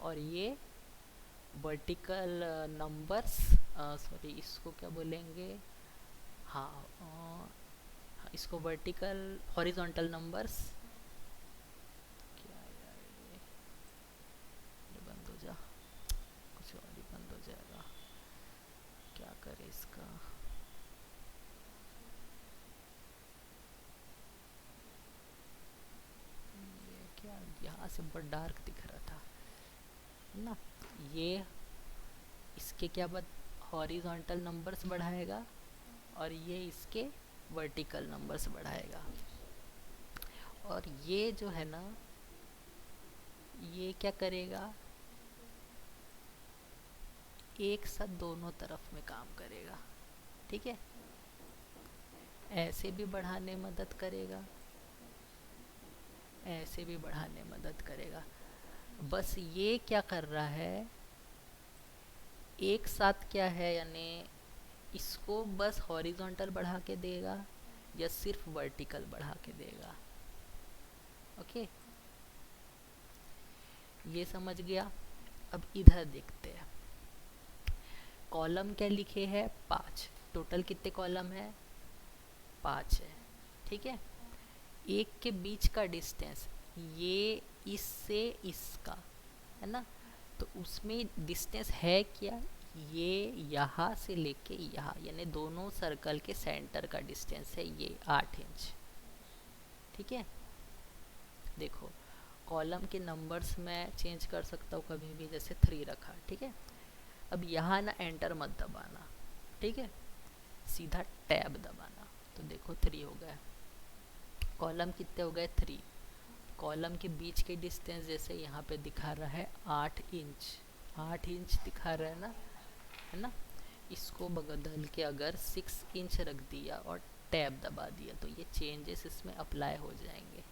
और ये वर्टिकल नंबर्स, सॉरी इसको क्या बोलेंगे, हाँ इसको वर्टिकल हॉरिजॉन्टल नंबर्स, क्या यार ये बंद हो जा, कुछ और ही बंद हो जाएगा, क्या करे इसका, ये क्या, यहाँ से बहुत डार्क दिख रहा था ना। ये इसके क्या बात, हॉरिजॉन्टल नंबर्स बढ़ाएगा और ये इसके वर्टिकल नंबर्स बढ़ाएगा। और ये जो है ना, ये क्या करेगा, एक साथ दोनों तरफ में काम करेगा, ठीक है। ऐसे भी बढ़ाने मदद करेगा, ऐसे भी बढ़ाने मदद करेगा। बस ये क्या कर रहा है, एक साथ क्या है, यानी इसको बस हॉरिजॉन्टल बढ़ा के देगा या सिर्फ वर्टिकल बढ़ा के देगा, ओके। ये समझ गया। अब इधर देखते हैं, कॉलम क्या लिखे हैं, 5, टोटल कितने कॉलम है, 5 है, ठीक है। एक के बीच का डिस्टेंस, ये इससे इसका, है ना, तो उसमें डिस्टेंस है क्या, ये यहाँ से लेके यहाँ, यानी दोनों सर्कल के सेंटर का डिस्टेंस है ये 8 इंच, ठीक है। देखो कॉलम के नंबर्स मैं चेंज कर सकता हूँ कभी भी, जैसे 3 रखा, ठीक है। अब यहाँ ना एंटर मत दबाना, ठीक है, सीधा टैब दबाना, तो देखो 3 हो गया। कॉलम कितने हो गए, 3। कॉलम के बीच के डिस्टेंस जैसे यहाँ पे दिखा रहा है 8 इंच, 8 इंच दिखा रहा है ना, है ना। इसको बदल के अगर 6 इंच रख दिया और टैब दबा दिया तो ये चेंजेस इसमें अप्लाई हो जाएंगे,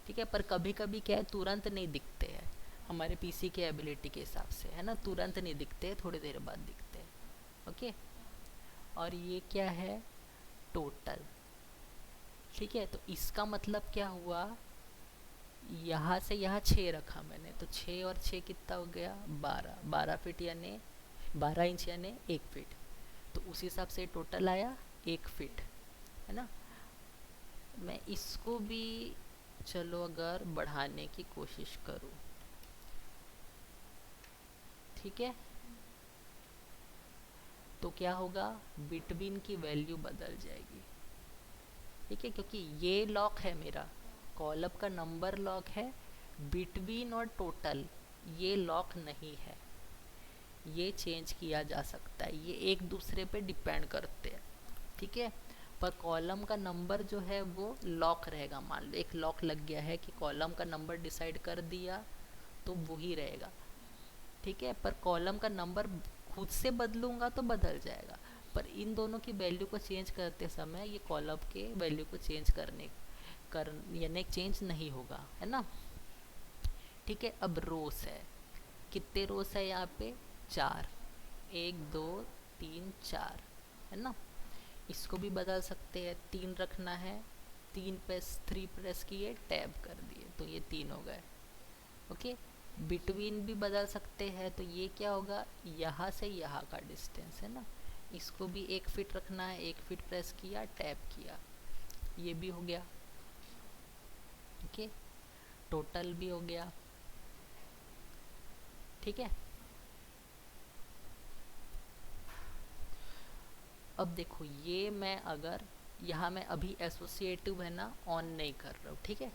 ठीक है। पर कभी कभी क्या है, तुरंत नहीं दिखते हैं, हमारे पीसी के एबिलिटी के हिसाब से, है ना, तुरंत नहीं दिखते, थोड़ी देर बाद दिखते हैं, ओके। और ये क्या है, टोटल, ठीक है। तो इसका मतलब क्या हुआ, यहाँ से यहाँ 6 रखा मैंने, तो 6 और 6 कितना हो गया, 12, 12 फीट यानी 12 इंच यानी 1 फीट, तो उस हिसाब से टोटल आया 1 फीट, है ना। मैं इसको भी चलो अगर बढ़ाने की कोशिश करूँ, ठीक है, तो क्या होगा, बिटवीन की वैल्यू बदल जाएगी, ठीक है, क्योंकि ये लॉक है मेरा, कॉलम का नंबर लॉक है, बिटवीन और टोटल ये लॉक नहीं है, ये चेंज किया जा सकता है, ये एक दूसरे पे डिपेंड करते हैं, ठीक है। पर कॉलम का नंबर जो है वो लॉक रहेगा। मान लो एक लॉक लग गया है कि कॉलम का नंबर डिसाइड कर दिया तो वही रहेगा, ठीक है। पर कॉलम का नंबर खुद से बदलूंगा तो बदल जाएगा, पर इन दोनों की वैल्यू को चेंज करते समय ये कॉलम के वैल्यू को चेंज यानी चेंज नहीं होगा, है ना, ठीक है। अब रोस है, कितने रोस है यहाँ पे, 4, 1 2 3 4, है ना। इसको भी बदल सकते हैं, 3 रखना है, 3 प्रेस किए, टैब कर दिए तो ये 3 हो गए, ओके। बिटवीन भी बदल सकते हैं, तो ये क्या होगा, यहाँ से यहाँ का डिस्टेंस, है ना। इसको भी 1 फीट रखना है, 1 फीट प्रेस किया, टैब किया, ये भी हो गया, ओके। टोटल भी हो गया, ठीक है। अब देखो ये मैं अगर यहाँ मैं अभी एसोसिएटिव है ना ऑन नहीं कर रहा हूँ, ठीक है,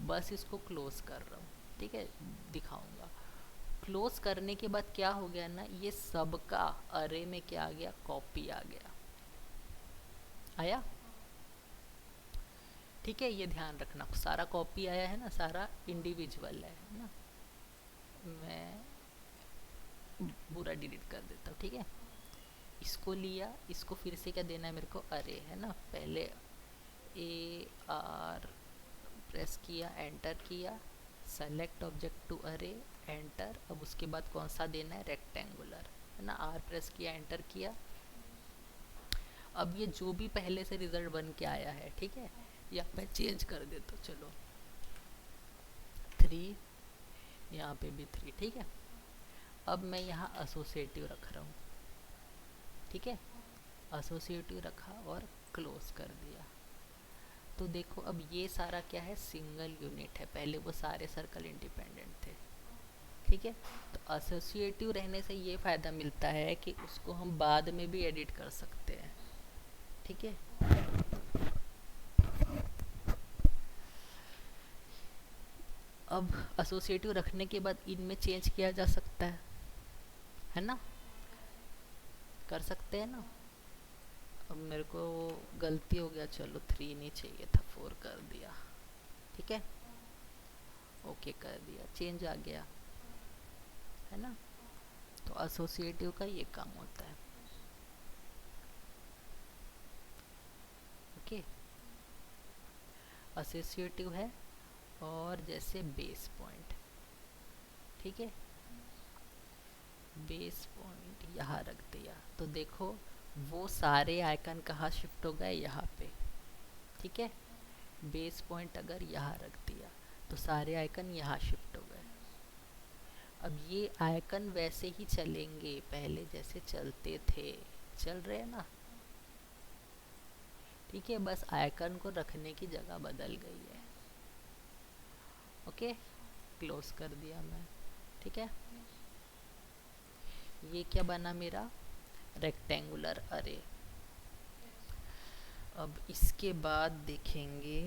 बस इसको क्लोज कर रहा हूँ, ठीक है, दिखाऊंगा। क्लोज करने के बाद क्या हो गया ना, ये सबका अरे में क्या आ गया, कॉपी आ गया, आया, ठीक है। ये ध्यान रखना, सारा कॉपी आया है ना, सारा इंडिविजुअल है ना। मैं पूरा डिलीट कर देता हूँ, ठीक है। इसको लिया, इसको फिर से क्या देना है मेरे को, अरे, है ना। पहले AR प्रेस किया, एंटर किया, सेलेक्ट ऑब्जेक्ट टू अरे, एंटर। अब उसके बाद कौन सा देना है, रेक्टेंगुलर, है ना। R प्रेस किया, एंटर किया। अब ये जो भी पहले से रिजल्ट बन के आया है, ठीक है, या मैं चेंज कर देता हूँ, चलो 3, यहाँ पे भी 3, ठीक है। अब मैं यहाँ एसोसिएटिव रख रहा हूँ, ठीक है, एसोसिएटिव रखा और क्लोज कर दिया। तो देखो अब ये सारा क्या है, सिंगल यूनिट है, पहले वो सारे सर्कल इंडिपेंडेंट थे, ठीक है। तो एसोसिएटिव रहने से ये फ़ायदा मिलता है कि उसको हम बाद में भी एडिट कर सकते हैं, ठीक है। अब एसोसिएटिव रखने के बाद इनमें चेंज किया जा सकता है ना, कर सकते हैं ना। अब मेरे को गलती हो गया, चलो 3 नहीं चाहिए था, 4 कर दिया, ठीक है, ओके कर दिया, चेंज आ गया, है ना। तो एसोसिएटिव का ये काम होता है, ओके। एसोसिएटिव है, और जैसे बेस पॉइंट, ठीक है, बेस पॉइंट यहाँ रख दिया, तो देखो वो सारे आइकन कहाँ शिफ्ट हो गए, यहाँ पे, ठीक है। बेस पॉइंट अगर यहाँ रख दिया तो सारे आइकन यहाँ शिफ्ट हो गए। अब ये आइकन वैसे ही चलेंगे, पहले जैसे चलते थे, चल रहे हैं ना, ठीक है, बस आइकन को रखने की जगह बदल गई है, ओके। क्लोज कर दिया मैं, ठीक है। ये क्या बना मेरा, रेक्टेंगुलर अरे। अब इसके बाद देखेंगे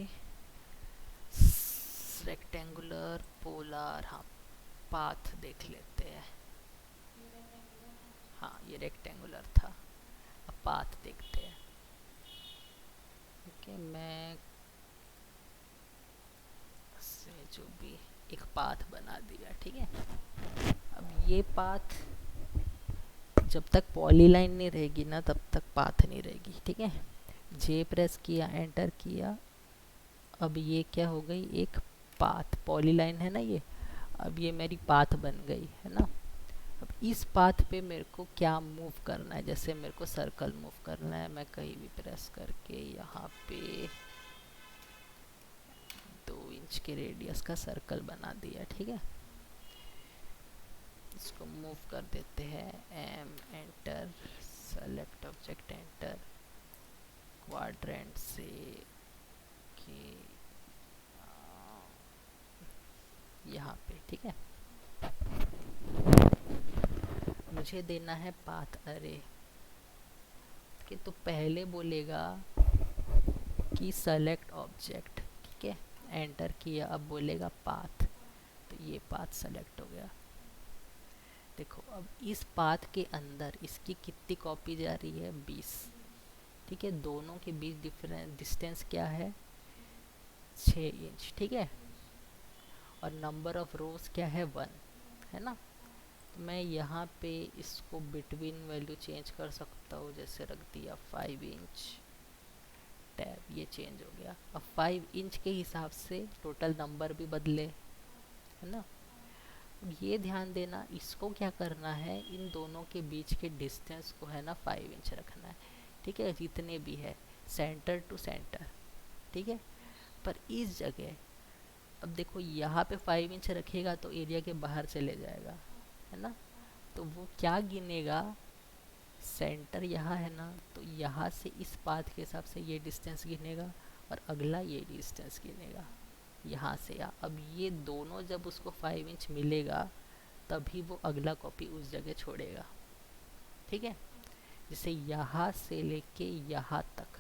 रेक्टेंगुलर पोलर, हाँ पाथ देख लेते हैं, हाँ ये रेक्टेंगुलर था, अब पाथ देखते हैं, ओके। मैं से जो भी एक पाथ बना दिया, ठीक है। अब ये पाथ जब तक पॉलीलाइन नहीं रहेगी ना तब तक पाथ नहीं रहेगी, ठीक है। जे प्रेस किया, एंटर किया, अब ये क्या हो गई, एक पाथ, पॉलीलाइन है ना ये, अब ये मेरी पाथ बन गई, है ना। अब इस पाथ पे मेरे को क्या मूव करना है, जैसे मेरे को सर्कल मूव करना है, मैं कहीं भी प्रेस करके यहाँ पे 2 इंच के रेडियस का सर्कल बना दिया, ठीक है। इसको मूव कर देते हैं, M, enter, select object, enter, quadrant से कि यहाँ पे, ठीक है। मुझे देना है पाथ अरे, कि तो पहले बोलेगा कि सेलेक्ट ऑब्जेक्ट, ठीक है, एंटर किया, अब बोलेगा पाथ, तो ये पाथ सेलेक्ट हो गया। देखो अब इस पाथ के अंदर इसकी कितनी कॉपी जा रही है, 20। ठीक है, दोनों के बीच डिस्टेंस क्या है, 6 इंच। ठीक है, और नंबर ऑफ रोज क्या है, 1, है ना। तो मैं यहाँ पे इसको बिटवीन वैल्यू चेंज कर सकता हूँ, जैसे रख दिया 5 इंच, टैब ये चेंज हो गया। अब 5 इंच के हिसाब से टोटल नंबर भी बदले, है ना। ये ध्यान देना, इसको क्या करना है, इन दोनों के बीच के डिस्टेंस को है ना 5 इंच रखना है। ठीक है, जितने भी है सेंटर टू सेंटर। ठीक है, पर इस जगह अब देखो यहाँ पे 5 इंच रखेगा तो एरिया के बाहर चले जाएगा, है ना। तो वो क्या गिनेगा, सेंटर यहाँ है ना, तो यहाँ से इस पाथ के हिसाब से ये डिस्टेंस गिनेगा और अगला ये डिस्टेंस गिनेगा यहाँ से यहाँ। अब ये दोनों जब उसको 5 इंच मिलेगा तभी वो अगला कॉपी उस जगह छोड़ेगा। ठीक है, जैसे यहाँ से लेके यहाँ तक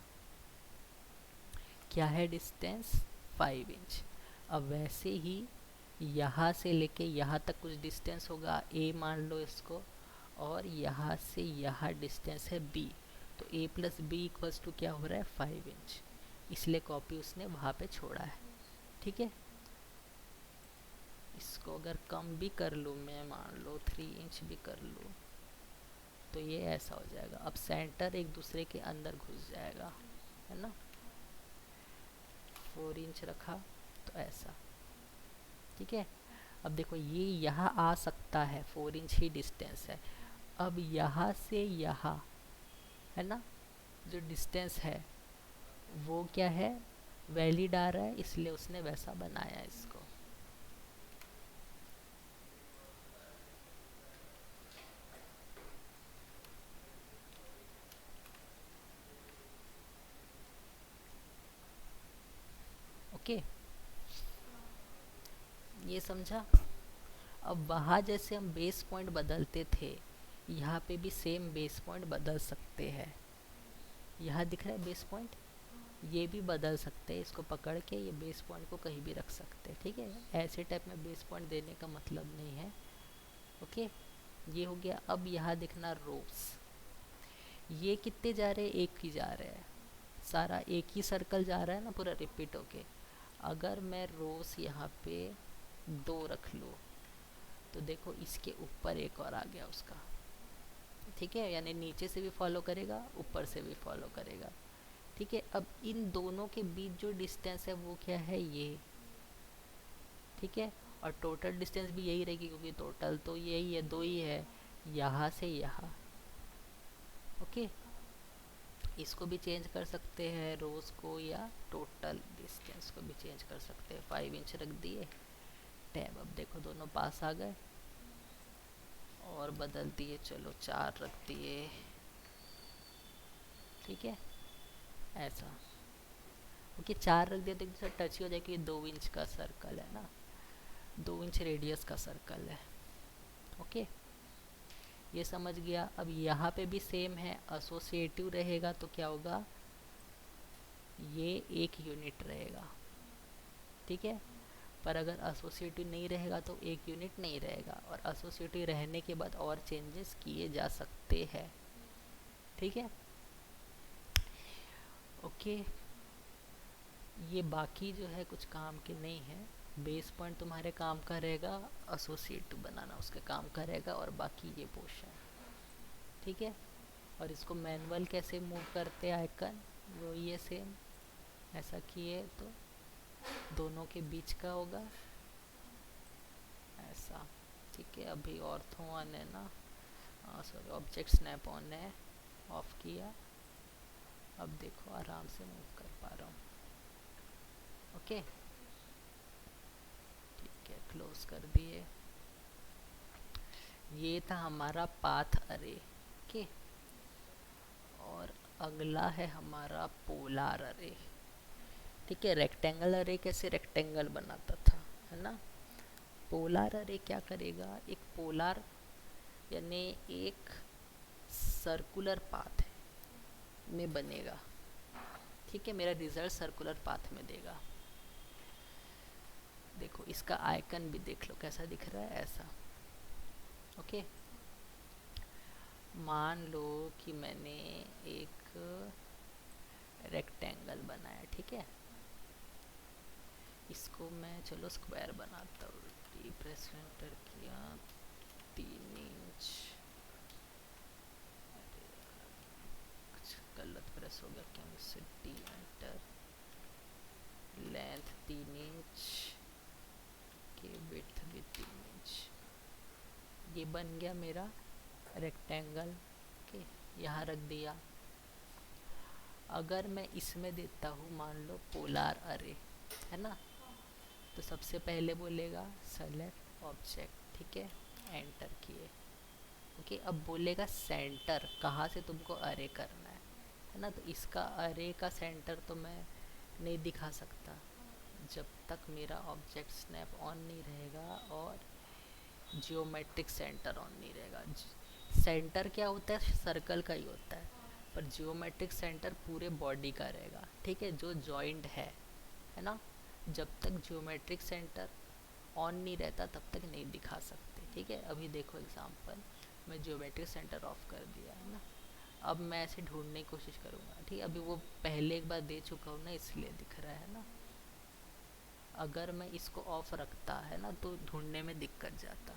क्या है डिस्टेंस, 5 इंच। अब वैसे ही यहाँ से लेके यहाँ तक कुछ डिस्टेंस होगा, ए मान लो इसको, और यहाँ से यहाँ डिस्टेंस है बी, तो a plus B equals to क्या हो रहा है, 5 इंच। इसलिए कॉपी उसने वहाँ पे छोड़ा है। ठीक है, इसको अगर कम भी कर लूँ मैं, मान लो 3 इंच भी कर लूँ, तो ये ऐसा हो जाएगा। अब सेंटर एक दूसरे के अंदर घुस जाएगा, है ना। 4 इंच रखा तो ऐसा। ठीक है, अब देखो ये यहाँ आ सकता है, 4 इंच ही डिस्टेंस है। अब यहाँ से यहाँ, है ना, जो डिस्टेंस है वो क्या है, वैलिड आ रहा है, इसलिए उसने वैसा बनाया इसको। ओके, ये समझा। अब वहाँ जैसे हम बेस पॉइंट बदलते थे, यहाँ पे भी सेम बेस पॉइंट बदल सकते हैं। यहाँ दिख रहा है बेस पॉइंट, ये भी बदल सकते हैं, इसको पकड़ के ये बेस पॉइंट को कहीं भी रख सकते हैं। ठीक है, ऐसे टाइप में बेस पॉइंट देने का मतलब नहीं है। ओके, ये हो गया। अब यहाँ देखना रोज, ये कितने जा रहे हैं, एक ही जा रहे हैं, सारा एक ही सर्कल जा रहा है ना, पूरा रिपीट होके। अगर मैं रोज यहाँ पे 2 रख लूँ तो देखो इसके ऊपर एक और आ गया उसका। ठीक है, यानी नीचे से भी फॉलो करेगा, ऊपर से भी फॉलो करेगा। ठीक है, अब इन दोनों के बीच जो डिस्टेंस है वो क्या है, ये। ठीक है, और टोटल डिस्टेंस भी यही रहेगी, क्योंकि टोटल तो यही है, 2 ही है, यहाँ से यहाँ। ओके, इसको भी चेंज कर सकते हैं रोज को, या टोटल डिस्टेंस को भी चेंज कर सकते हैं। 5 इंच रख दिए, टैब। अब देखो दोनों पास आ गए, और बदल दिए, चलो 4 रख दिए। ठीक है, ऐसा। ओके, 4 रख दिया तो एक दूसरा टच ही हो जाए, कि 2 इंच का सर्कल है ना, 2 इंच रेडियस का सर्कल है। ओके, ये समझ गया। अब यहाँ पे भी सेम है, एसोसिएटिव रहेगा तो क्या होगा, ये 1 यूनिट रहेगा। ठीक है, पर अगर एसोसिएटिव नहीं रहेगा तो 1 यूनिट नहीं रहेगा, और एसोसिएटिव रहने के बाद और चेंजेस किए जा सकते हैं। ठीक है, ओके। ये बाकी जो है कुछ काम के नहीं है, बेस पॉइंट तुम्हारे काम का रहेगा, एसोसिएटिव बनाना उसके काम का रहेगा, और बाकी ये पोर्शन। ठीक है, और इसको मैनुअल कैसे मूव करते हैं आइकन, वो ये सेम ऐसा किए तो दोनों के बीच का होगा ऐसा। ठीक है, अभी ऑर्थो ऑन है ना, सॉरी ऑब्जेक्ट स्नैप ऑन है, ऑफ किया। अब देखो आराम से मूव कर पा रहा हूँ। ओके, ठीक है, क्लोज कर दिए। ये था हमारा पाथ अरे। ओके, और अगला है हमारा पोलार अरे। ठीक है, रेक्टेंगल अरे कैसे रेक्टेंगल बनाता था, है ना। पोलार अरे क्या करेगा, एक पोलार यानी एक सर्कुलर पाथ में बनेगा। ठीक है, मेरा रिजल्ट सर्कुलर पाथ में देगा। देखो इसका आइकन भी देख लो कैसा दिख रहा है, ऐसा। ओके, मान लो कि मैंने एक रेक्टेंगल बनाया, ठीक है। इसको मैं चलो स्क्वायर बनाता हूँ। प्रेस एंटर किया, 3 इंच, कुछ गलत प्रेस हो गया क्या मुझसे, डी एंटर, लेंथ 3 इंच के विड्थ भी 3 इंच। ये बन गया मेरा रेक्टेंगल। ओके, यहाँ रख दिया। अगर मैं इसमें देता हूँ मान लो पोलर अरे, है ना, तो सबसे पहले बोलेगा सेलेक्ट ऑब्जेक्ट, ठीक है, एंटर किए। ओके, अब बोलेगा सेंटर, कहाँ से तुमको अरे करना है ना। तो इसका अरे का सेंटर तो मैं नहीं दिखा सकता जब तक मेरा ऑब्जेक्ट स्नैप ऑन नहीं रहेगा और जियोमेट्रिक सेंटर ऑन नहीं रहेगा। सेंटर क्या होता है, सर्कल का ही होता है, पर जियोमेट्रिक सेंटर पूरे बॉडी का रहेगा, ठीक है, जो जॉइंट है ना। जब तक जियोमेट्रिक सेंटर ऑन नहीं रहता तब तक नहीं दिखा सकते, ठीक है। अभी देखो एग्जांपल, मैं जियोमेट्रिक सेंटर ऑफ कर दिया है ना, अब मैं ऐसे ढूंढने की कोशिश करूँगा, ठीक है। अभी वो पहले एक बार दे चुका हूँ ना, इसलिए दिख रहा है ना। अगर मैं इसको ऑफ रखता है ना तो ढूंढने में दिक्कत जाता,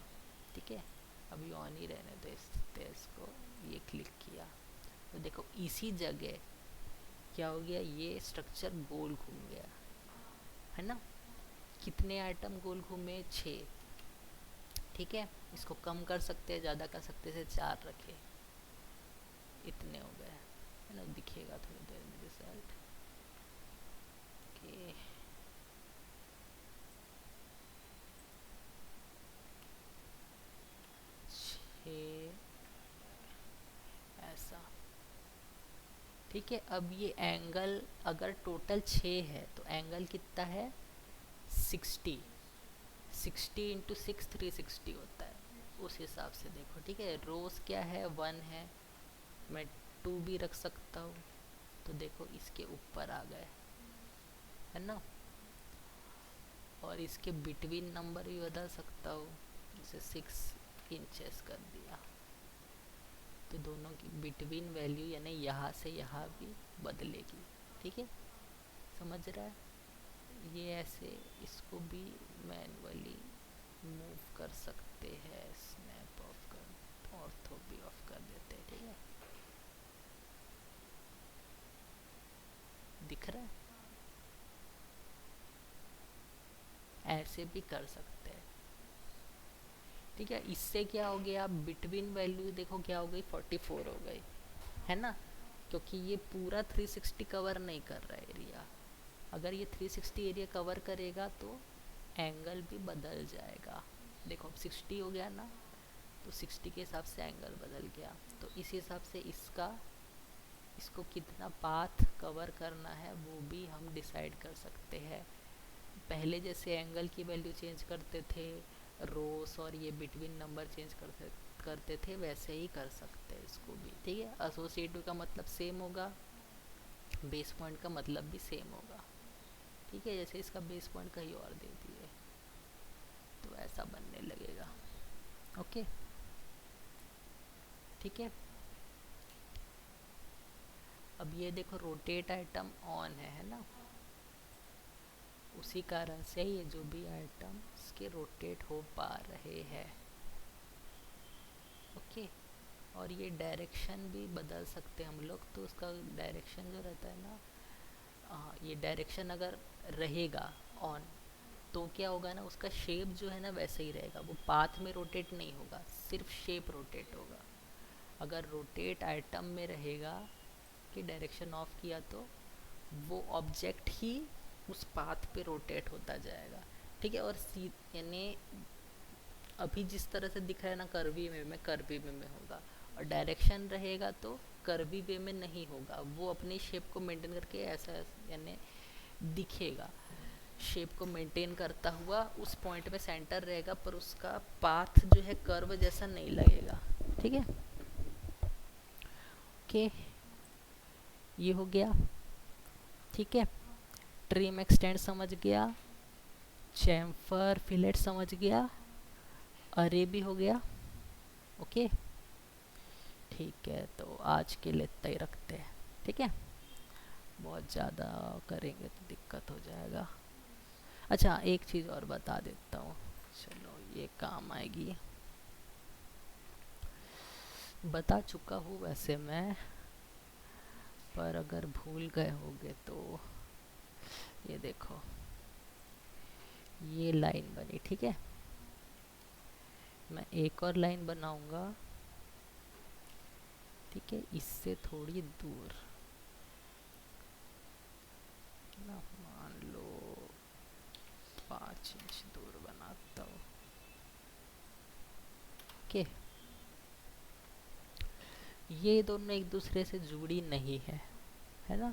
ठीक है। अभी ऑन ही रहने दो इसको, ये क्लिक किया तो देखो इसी जगह क्या हो गया, ये स्ट्रक्चर गोल घूम गया, है ना। कितने आइटम गोल घूमे, 6, ठीक है। इसको कम कर सकते हैं, ज़्यादा कर सकते हैं, 4 रखे, इतने हो गए, है ना। दिखेगा थोड़ी देर में रिजल्ट। ओके, ऐसा, ठीक है। अब ये एंगल अगर टोटल 6 है तो एंगल कितना है, 60, 60 इंटू 6 360 होता है, उस हिसाब से देखो, ठीक है। रोज क्या है, 1 है, मैं 2 भी रख सकता हूँ, तो देखो इसके ऊपर आ गए, है ना। और इसके बिटवीन नंबर भी बदल सकता हूँ, जैसे 6 इंचेस कर दिया, तो दोनों की बिटवीन वैल्यू यानी यहाँ से यहाँ भी बदलेगी, ठीक है। समझ रहा है, ये ऐसे इसको भी मैनुअली मूव कर सकते हैं, स्नैप ऑफ कर, ऑर्थो भी ऑफ कर देते हैं, ठीक है। दिख रहा है, ऐसे भी कर सकते हैं, ठीक है। इससे क्या हो गया, बिटवीन वैल्यू देखो क्या हो गई, 44 हो गई, है ना, क्योंकि ये पूरा 360 कवर नहीं कर रहा है एरिया। अगर ये 360 एरिया कवर करेगा तो एंगल भी बदल जाएगा। देखो 60 हो गया ना, तो 60 के हिसाब से एंगल बदल गया, तो इस हिसाब से इसको कितना पाथ कवर करना है वो भी हम डिसाइड कर सकते हैं। पहले जैसे एंगल की वैल्यू चेंज करते थे, रोस और ये बिटवीन नंबर चेंज करते थे, वैसे ही कर सकते हैं इसको भी, ठीक है। एसोसिएटिव का मतलब सेम होगा, बेस पॉइंट का मतलब भी सेम होगा, ठीक है। जैसे इसका बेस पॉइंट कहीं और दे दिए तो ऐसा बनने लगेगा, ओके, ठीक है। अब ये देखो रोटेट आइटम ऑन है ना, उसी कारण से ये जो भी आइटम इसके रोटेट हो पा रहे हैं, ओके। और ये डायरेक्शन भी बदल सकते हैं हम लोग, तो उसका डायरेक्शन जो रहता है ना, ये डायरेक्शन अगर रहेगा ऑन तो क्या होगा ना, उसका शेप जो है ना वैसे ही रहेगा, वो पाथ में रोटेट नहीं होगा, सिर्फ शेप रोटेट होगा। अगर रोटेट आइटम में रहेगा कि डायरेक्शन ऑफ किया तो वो ऑब्जेक्ट ही उस पाथ पे रोटेट होता जाएगा, ठीक है। और यानी अभी जिस तरह से दिख रहा है ना कर्वी वे में, कर्वी वे में होगा, और डायरेक्शन रहेगा तो कर्वी वे में नहीं होगा, वो अपनी शेप को मेंटेन करके ऐसा यानी दिखेगा, शेप को मेंटेन करता हुआ उस पॉइंट में सेंटर रहेगा, पर उसका पाथ जो है कर्व जैसा नहीं लगेगा, ठीक है। ओके, ये हो गया, ठीक है। ट्रिम एक्सटेंड समझ गया, चैम्फर फिलेट समझ गया, अरे भी हो गया। ओके ठीक है, तो आज के लिए इतना ही रखते हैं, ठीक है। बहुत ज़्यादा करेंगे तो दिक्कत हो जाएगा। अच्छा एक चीज़ और बता देता हूँ, चलो ये काम आएगी। बता चुका हूँ वैसे मैं, पर अगर भूल गए होगे तो ये देखो, ये लाइन बनी, ठीक है। मैं एक और लाइन बनाऊंगा, ठीक है, इससे थोड़ी दूर ना, मान लो 5 इंच दूर बनाता हूँ। ओके, ये दोनों एक दूसरे से जुड़ी नहीं है ना,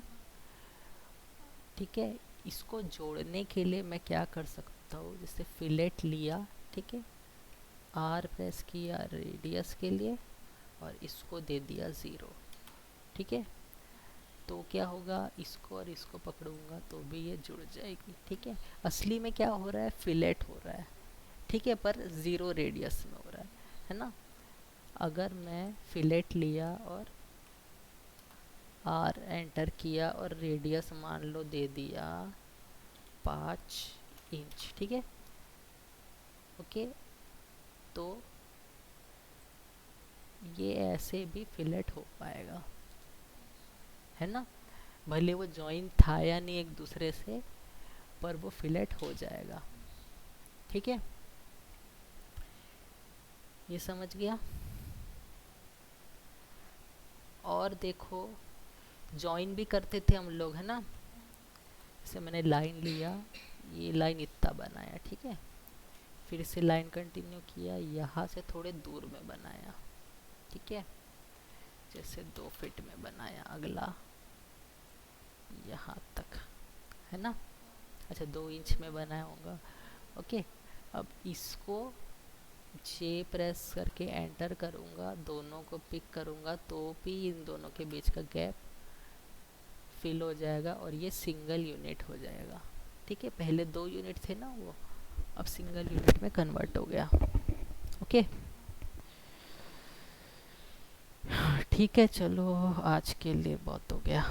ठीक है। इसको जोड़ने के लिए मैं क्या कर सकता हूँ, जैसे फिलेट लिया, ठीक है, आर प्रेस किया रेडियस के लिए और इसको दे दिया 0, ठीक है। तो क्या होगा, इसको और इसको पकड़ूंगा तो भी ये जुड़ जाएगी, ठीक है। असली में क्या हो रहा है, फिलेट हो रहा है, ठीक है, पर 0 रेडियस में हो रहा है ना। अगर मैं फिलेट लिया और आर एंटर किया और रेडियस मान लो दे दिया 5 इंच, ठीक है। ओके, तो ये ऐसे भी फिलेट हो पाएगा, है ना। भले वो जॉइन था या नहीं एक दूसरे से, पर वो फिलेट हो जाएगा, ठीक है। ये समझ गया। और देखो, जॉइन भी करते थे हम लोग, है ना। जैसे मैंने लाइन लिया, ये लाइन इतना बनाया, ठीक है, फिर से लाइन कंटिन्यू किया, यहाँ से थोड़े दूर में बनाया, ठीक है, जैसे 2 फीट में बनाया, अगला यहाँ तक, है ना। अच्छा 2 इंच में बनाया होगा। ओके, अब इसको जे प्रेस करके एंटर करूँगा, दोनों को पिक करूँगा तो भी इन दोनों के बीच का गैप फिल हो जाएगा और ये सिंगल यूनिट हो जाएगा, ठीक है। पहले 2 यूनिट थे ना वो, अब सिंगल यूनिट में कन्वर्ट हो गया। ओके ठीक है, चलो आज के लिए बहुत हो गया।